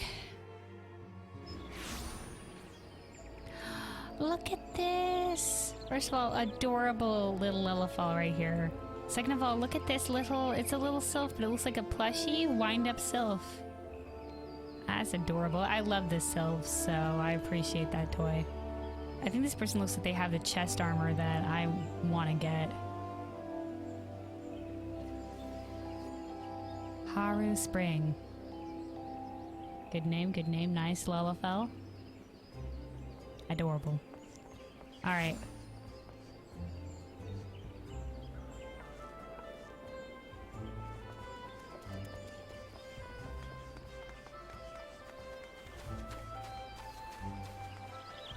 Look at this! First of all, adorable little Lilifal right here. Second of all, look at this little, it's a little sylph, but it looks like a plushy, wind-up sylph. That's adorable. I love this sylph, so I appreciate that toy. I think this person looks like they have the chest armor that I want to get. Haru Spring. Good name, nice Lilifal. Adorable. Alright.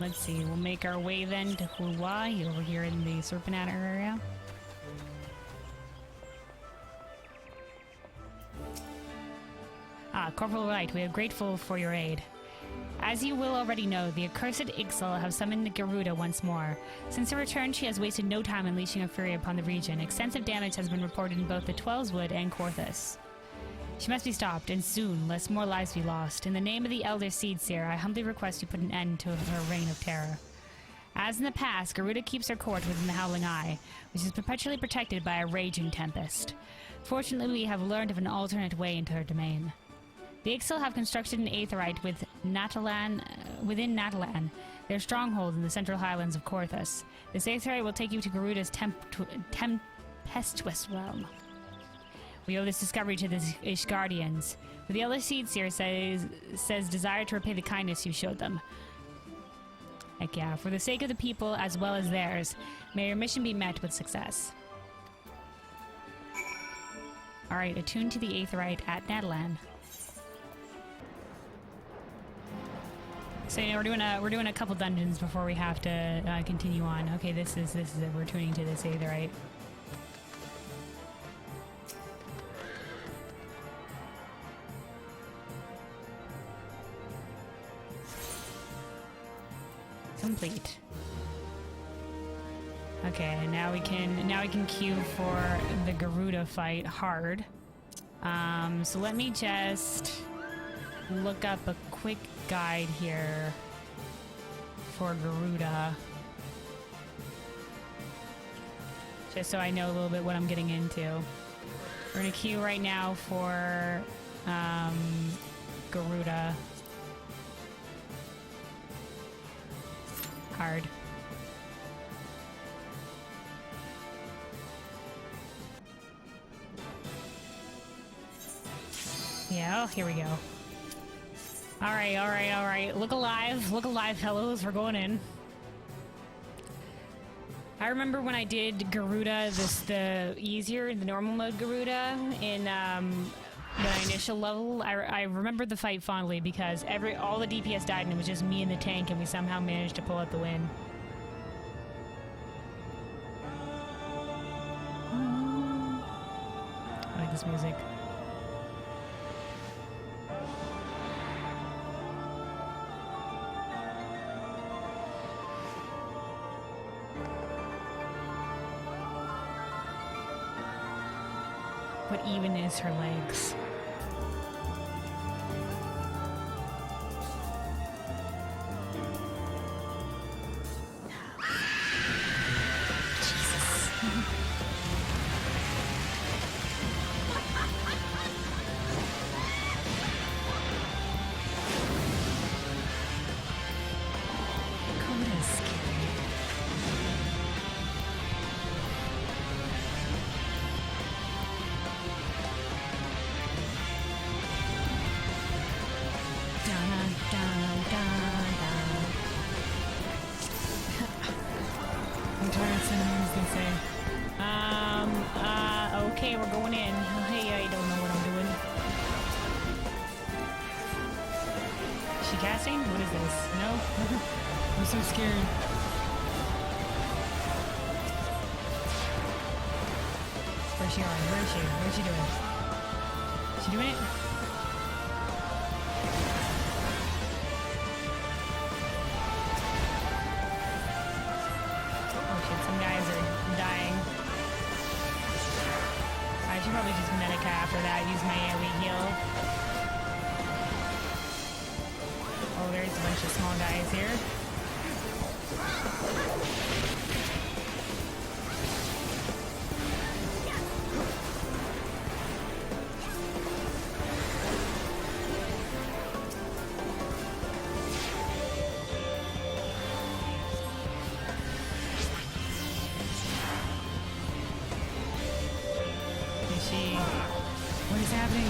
Let's see, we'll make our way then to Ul'dah, over here in the Serpent Adder area. Corporal Wright, we are grateful for your aid. As you will already know, the accursed Ixal have summoned the Garuda once more. Since her return, she has wasted no time unleashing her fury upon the region. Extensive damage has been reported in both the Twelveswood and Korthus. She must be stopped, and soon, lest more lives be lost. In the name of the Elder Seedseer, I humbly request you put an end to her reign of terror. As in the past, Garuda keeps her court within the Howling Eye, which is perpetually protected by a raging tempest. Fortunately, we have learned of an alternate way into her domain. The Ixal have constructed an aetherite within Natalan, their stronghold in the central highlands of Korthus. This aetherite will take you to Garuda's tempestuous realm. We owe this discovery to the Ishgardians. The yellow seeds here says desire to repay the kindness you showed them. Heck yeah. For the sake of the people as well as theirs, may your mission be met with success. Alright, attuned to the Aetheryte at Natalan. So you know, we're doing a couple dungeons before we have to continue on. Okay, this is it. We're tuning to this Aetheryte. Complete. Okay, now we can queue for the Garuda fight hard. So let me just look up a quick guide here for Garuda, just so I know a little bit what I'm getting into. We're gonna queue right now for Garuda hard. Yeah, oh, here we go. Alright. Look alive, fellows. We're going in. I remember when I did Garuda, the normal mode Garuda, in the initial level. I remember the fight fondly because all the DPS died and it was just me and the tank, and we somehow managed to pull out the win. I like this music. What even is her legs? Okay, we're going in. Hey, I don't know what I'm doing. Is she casting? What is this? No? I'm so scared. Where's she on? Where is she? What is she doing? Is she doing it? Oh shit, some guys are dying. I should probably just medic after that, use my AoE heal. Oh, there's a bunch of small guys here. What is happening?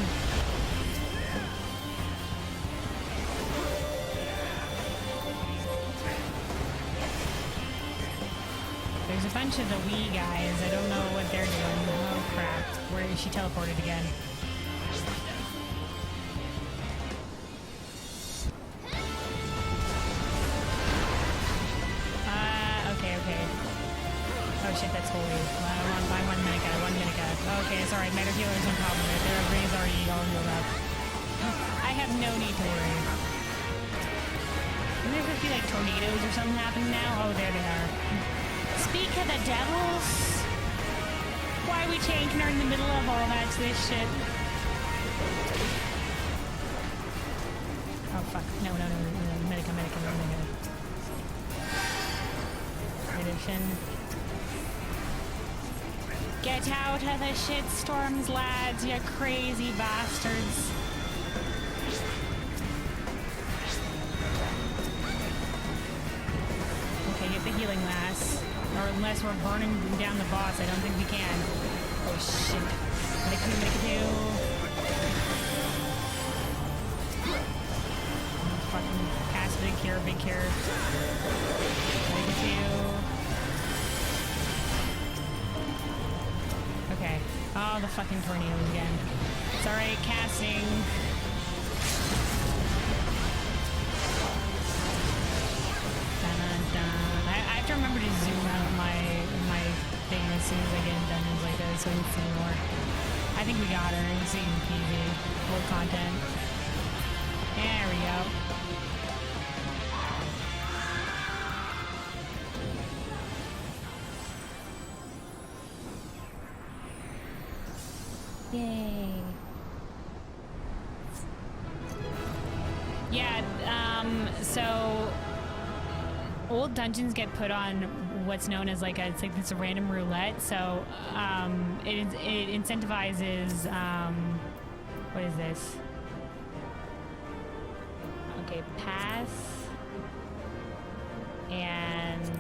There's a bunch of the Wii guys. I don't know what they're doing. Oh crap. Where is she teleported again? Okay. Oh shit, that's holy. One Minica. Okay, it's alright. Meta healer's no problem. Everybody's already all healed up. I have no need to worry. I wonder if there'd be like tornadoes or something happening now. Oh, there they are. Speak of the devils. Why are we changing her in the middle of all that this shit? Oh fuck. No. Medica. Redemption. Get out of the shitstorms, lads, you crazy bastards. Okay, get the healing lass. Or unless we're burning down the boss, I don't think we can. Oh shit. Medicue. Fucking cast big cure. Medicue. Okay. Oh, the fucking tornadoes again. It's alright, casting. Dun-dun-dun. I have to remember to zoom out my thing as soon as I get in dungeons like this so we can see more. I think we got her. It's easy peasy. Full content. There we go. Yay. Yeah, so old dungeons get put on what's known as like it's a random roulette. So it incentivizes what is this? Okay, pass and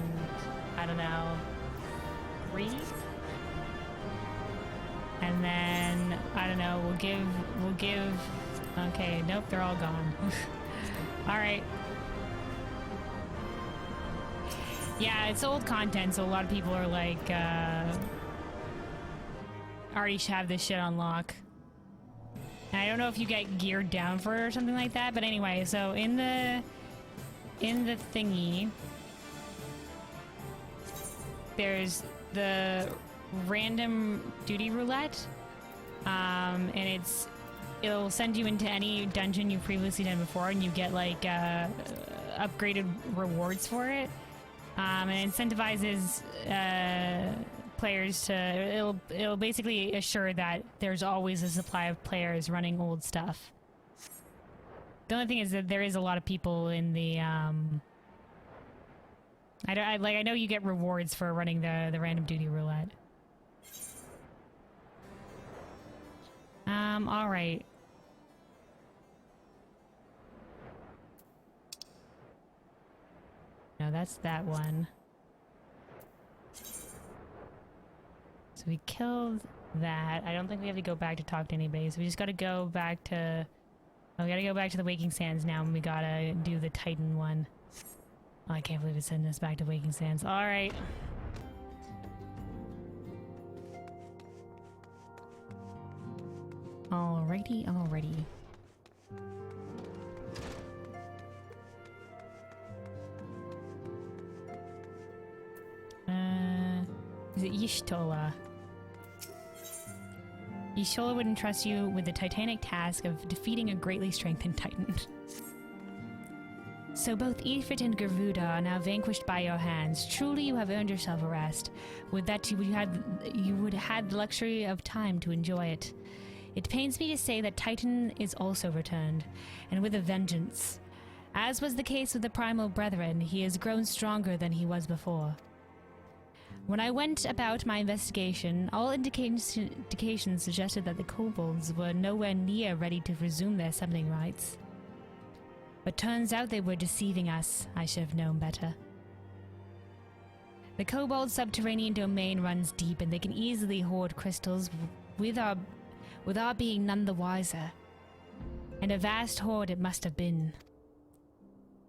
I don't know, 3. And then I don't know, we'll give okay, nope, they're all gone. All right. Yeah, it's old content, so a lot of people are like already have this shit on lock. And I don't know if you get geared down for it or something like that, but anyway, so in the thingy there's the random duty roulette, and it'll send you into any dungeon you've previously done before, and you get like upgraded rewards for it, and it incentivizes players to it'll basically assure that there's always a supply of players running old stuff. The only thing is that there is a lot of people in the I know you get rewards for running the random duty roulette. All right. No, that's that one. So we killed that. I don't think we have to go back to talk to anybody, so we just gotta go back to... Oh, we gotta go back to the Waking Sands now, and we gotta do the Titan one. Oh, I can't believe it's sending us back to Waking Sands. Alright. Alrighty, alrighty. Is it Y'shtola? Y'shtola would entrust you with the titanic task of defeating a greatly strengthened Titan. So both Ifrit and Garuda are now vanquished by your hands. Truly you have earned yourself a rest. With that you would have had the luxury of time to enjoy it. It pains me to say that Titan is also returned, and with a vengeance. As was the case with the Primal Brethren, he has grown stronger than he was before. When I went about my investigation, all indications suggested that the kobolds were nowhere near ready to resume their summoning rites. But turns out they were deceiving us. I should have known better. The kobold subterranean domain runs deep, and they can easily hoard crystals with our being none the wiser. And a vast hoard it must have been.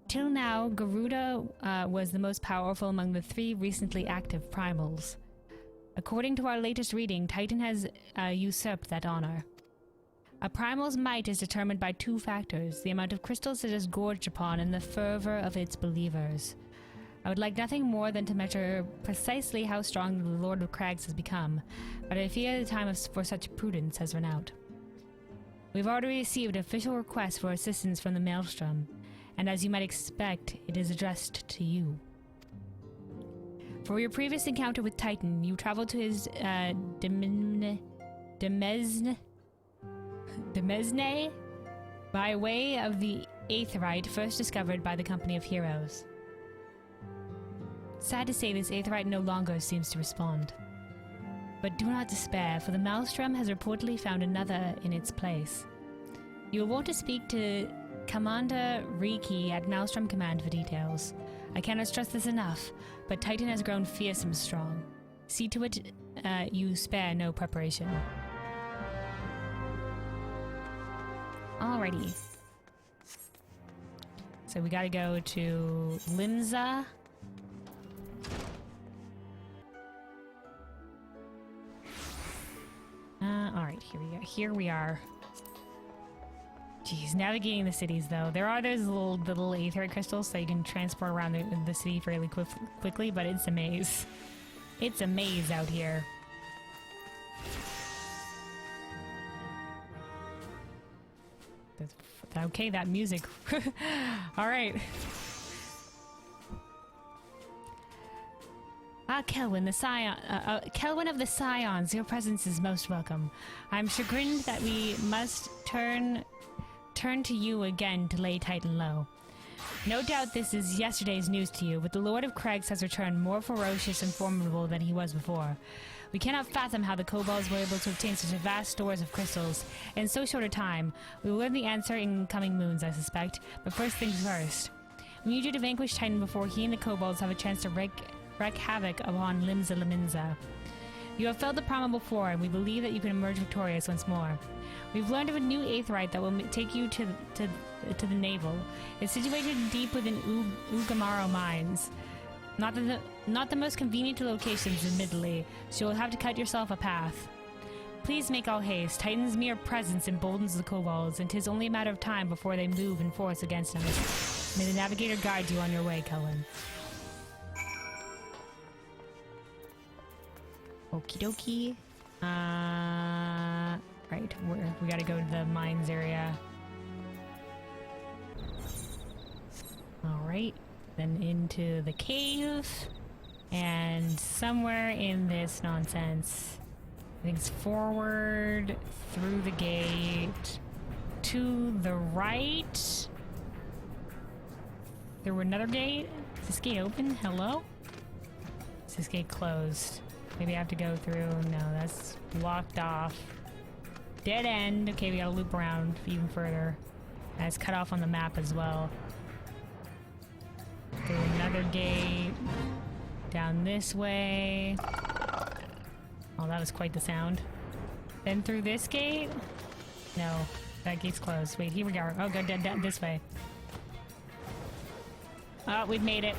Till now, Garuda was the most powerful among the 3 recently active primals. According to our latest reading, Titan has usurped that honor. A primal's might is determined by 2 factors: the amount of crystals it is gorged upon and the fervor of its believers. I would like nothing more than to measure precisely how strong the Lord of Crags has become, but I fear the time for such prudence has run out. We've already received an official request for assistance from the Maelstrom, and as you might expect, it is addressed to you. For your previous encounter with Titan, you traveled to his Demesne by way of the Aetherite first discovered by the Company of Heroes. Sad to say, this Aetherite no longer seems to respond. But do not despair, for the Maelstrom has reportedly found another in its place. You will want to speak to Commander Riki at Maelstrom Command for details. I cannot stress this enough, but Titan has grown fearsome strong. See to it you spare no preparation. Alrighty. So we gotta go to Limza. Alright, here we are. Jeez, navigating the cities though. There are those little aetherite crystals so you can transport around the city fairly quickly, but it's a maze. It's a maze out here. Okay, that music. Alright. Kelwyn, Kelwyn of the Scions, your presence is most welcome. I'm chagrined that we must turn to you again to lay Titan low. No doubt this is yesterday's news to you, but the Lord of Crags has returned more ferocious and formidable than he was before. We cannot fathom how the kobolds were able to obtain such vast stores of crystals in so short a time. We will learn the answer in coming moons, I suspect, but first things first. We need you to vanquish Titan before he and the kobolds have a chance to wreak havoc upon Limza Laminza. You have felled the Primal before, and we believe that you can emerge victorious once more. We've learned of a new aetherite that will take you to the navel. It's situated deep within Ugamaro mines. Not the most convenient locations, admittedly, so you'll have to cut yourself a path. Please make all haste. Titan's mere presence emboldens the kobolds, and 'tis only a matter of time before they move in force against us. May the Navigator guide you on your way, Kelwyn. Okie dokie. Right, we gotta go to the mines area. Alright, then into the cave. And somewhere in this nonsense, I think it's forward, through the gate, to the right. There were another gate? Is this gate open? Hello? Is this gate closed? Maybe I have to go through. No, that's blocked off. Dead end. Okay, we gotta loop around even further. That's cut off on the map as well. Through another gate. Down this way. Oh, that was quite the sound. Then through this gate? No, that gate's closed. Wait, here we are. Oh, go down this way. Oh, we've made it.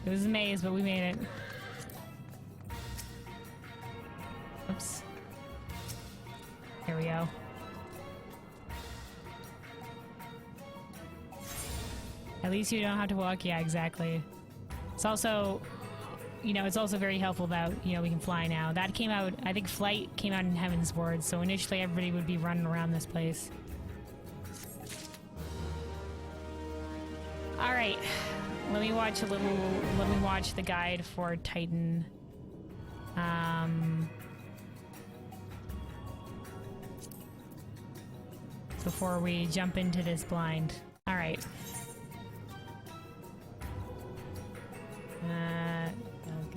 It was a maze, but we made it. Oops. Here we go. At least you don't have to walk. Yeah, exactly. It's also, you know, it's also very helpful that, you know, we can fly now. That came out, I think flight came out in Heaven's Ward, so initially everybody would be running around this place. Alright. Let me watch the guide for Titan. Before we jump into this blind. Alright.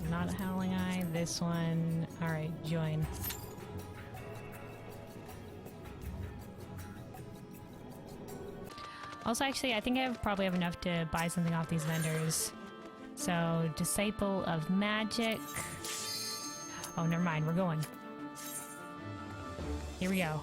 Not a Howling Eye. This one. Alright, join. Also, actually, I think I probably have enough to buy something off these vendors. So, Disciple of Magic. Oh, never mind. We're going. Here we go.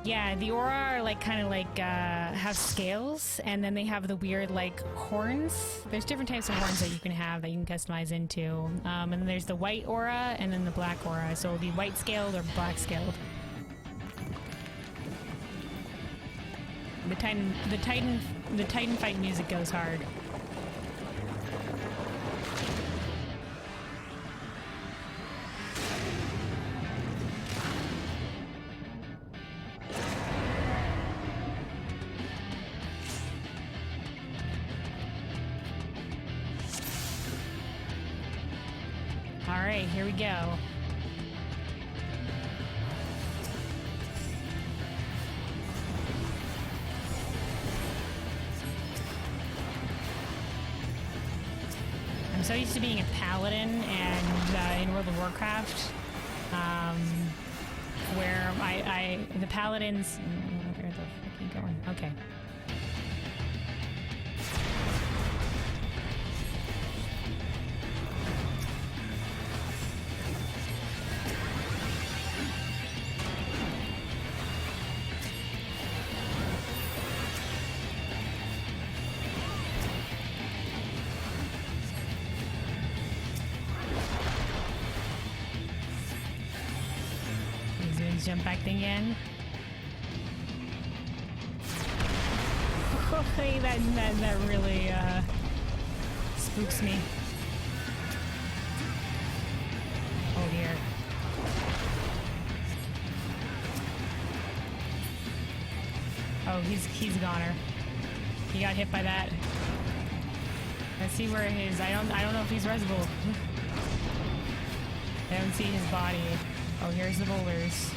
Yeah, the aura are like kind of like have scales, and then they have the weird like horns. There's different types of horns that you can have that you can customize into. And then there's the white aura and then the black aura. So it'll be white scaled or black scaled. The Titan fight music goes hard. Alright, here we go. I'm so used to being a paladin and in World of Warcraft, where the paladins... Where the fuck are you going? Okay. jump back thing in. Hey, that really spooks me. Oh dear. Oh, he's a goner. He got hit by that. Let's see where his I don't know if he's resable. I don't see his body. Oh, here's the boulders.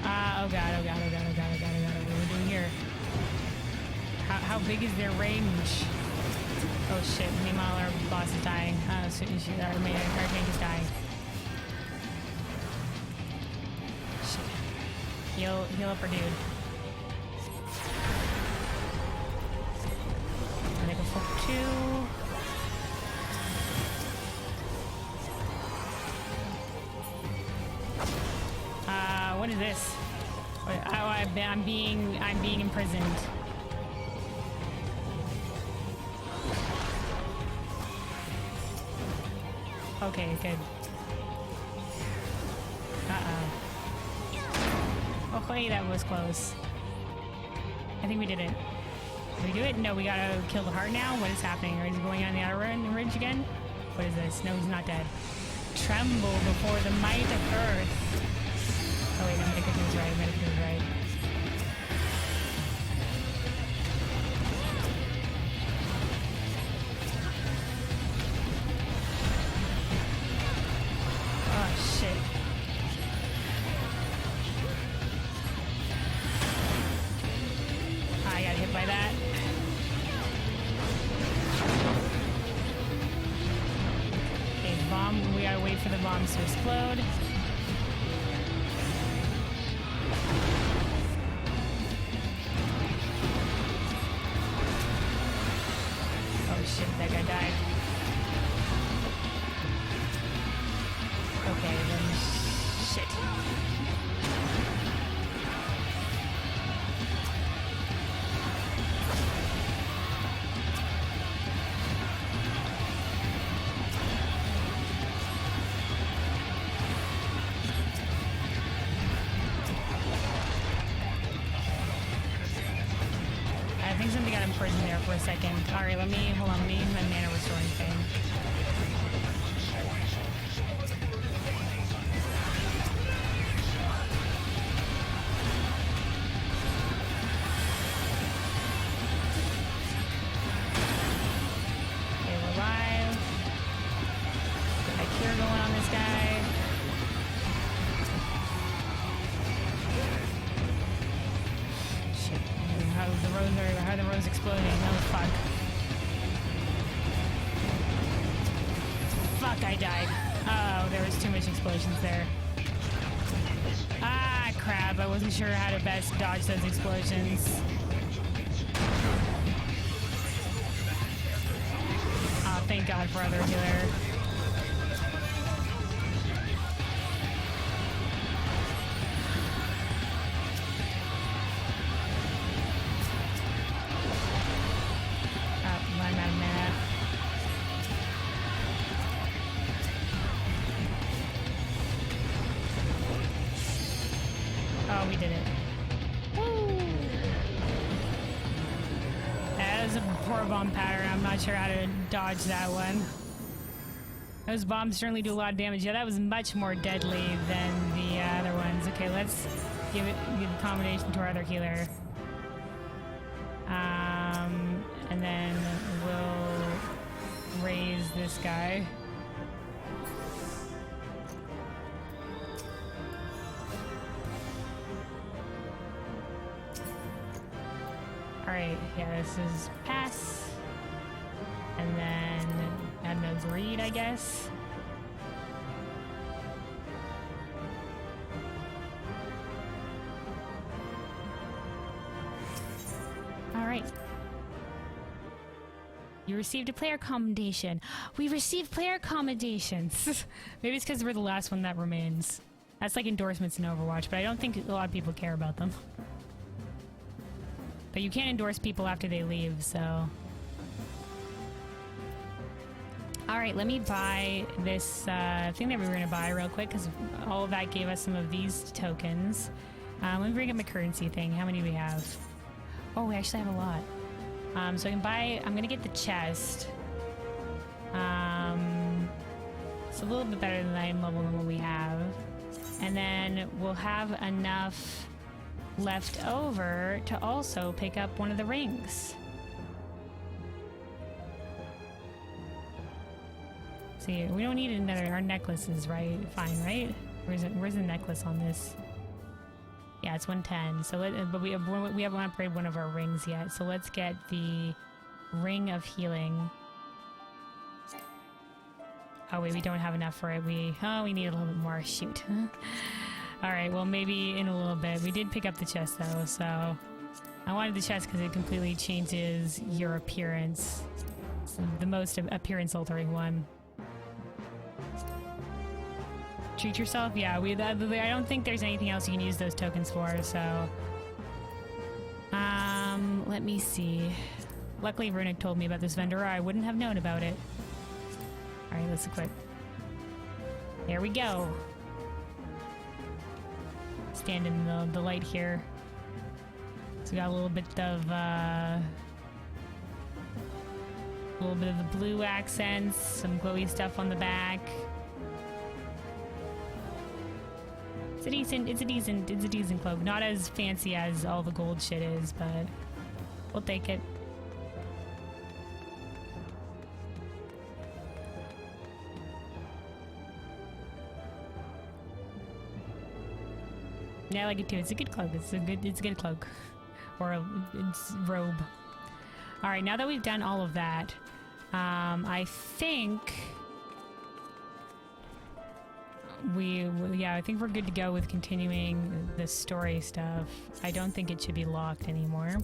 Oh god, oh god, oh god, oh god, oh god, oh god. What are we doing here? How big is their range? Oh shit, meanwhile our boss is dying. Our tank is dying. Shit. Heal up our dude. I think a full 2. What is this? Oh, I'm being imprisoned. Okay, good. Oh, hey, that was close. I think we did it. Did we do it? No, we gotta kill the heart now? What is happening? Is he going on the outer ridge again? What is this? No, he's not dead. Tremble before the might of Earth. Oh wait, I'm gonna get things right. I'm gonna get things right. Oh shit. I got hit by that. Okay, bomb. We gotta wait for the bombs to explode. Shit, that guy died. Okay, then shit. I think something got imprisoned there for a second. Alright, hold on, let me my mana restoring thing. Okay, we're alive. Get that cure going on this guy. Shit. How are the roads exploding? Oh fuck. Fuck, I died. Oh, there was too much explosions there. Ah, crap. I wasn't sure how to best dodge those explosions. Oh, thank God for other healer. Oh, we did it. Woo! That was a poor bomb pattern. I'm not sure how to dodge that one. Those bombs certainly do a lot of damage. Yeah, that was much more deadly than the other ones. Okay, let's give accommodation to our other healer. And then we'll raise this guy. Alright, yeah, this is pass. And then Admin agreed, I guess. Alright. You received a player commendation. We received player commendations. Maybe it's because we're the last one that remains. That's like endorsements in Overwatch, but I don't think a lot of people care about them. But you can't endorse people after they leave, so... All right, let me buy this thing that we were gonna buy real quick because all of that gave us some of these tokens. Let me bring up my currency thing. How many do we have? Oh, we actually have a lot. So I can buy. I'm gonna get the chest. It's a little bit better than the item level than what we have, and then we'll have enough left over to also pick up one of the rings. See, we don't need another. Our necklace is right, fine, right? Where's the necklace on this? Yeah, it's 110. So, but we haven't upgraded one of our rings yet. So let's get the ring of healing. Oh wait, we don't have enough for it. We need a little bit more. Shoot. All right, well maybe in a little bit. We did pick up the chest though, so I wanted the chest because it completely changes your appearance. It's the most appearance altering one. Treat yourself? Yeah, I don't think there's anything else you can use those tokens for, so... let me see. Luckily, Runic told me about this vendor, or I wouldn't have known about it. Alright, let's equip. There we go. Stand in the light here. So we got a little bit of the blue accents, some glowy stuff on the back. It's a decent cloak. Not as fancy as all the gold shit is, but we'll take it. Yeah, I like it too. It's a good cloak. It's a good cloak. Or it's robe. Alright, now that we've done all of that, I think I think we're good to go with continuing the story stuff. I don't think it should be locked anymore.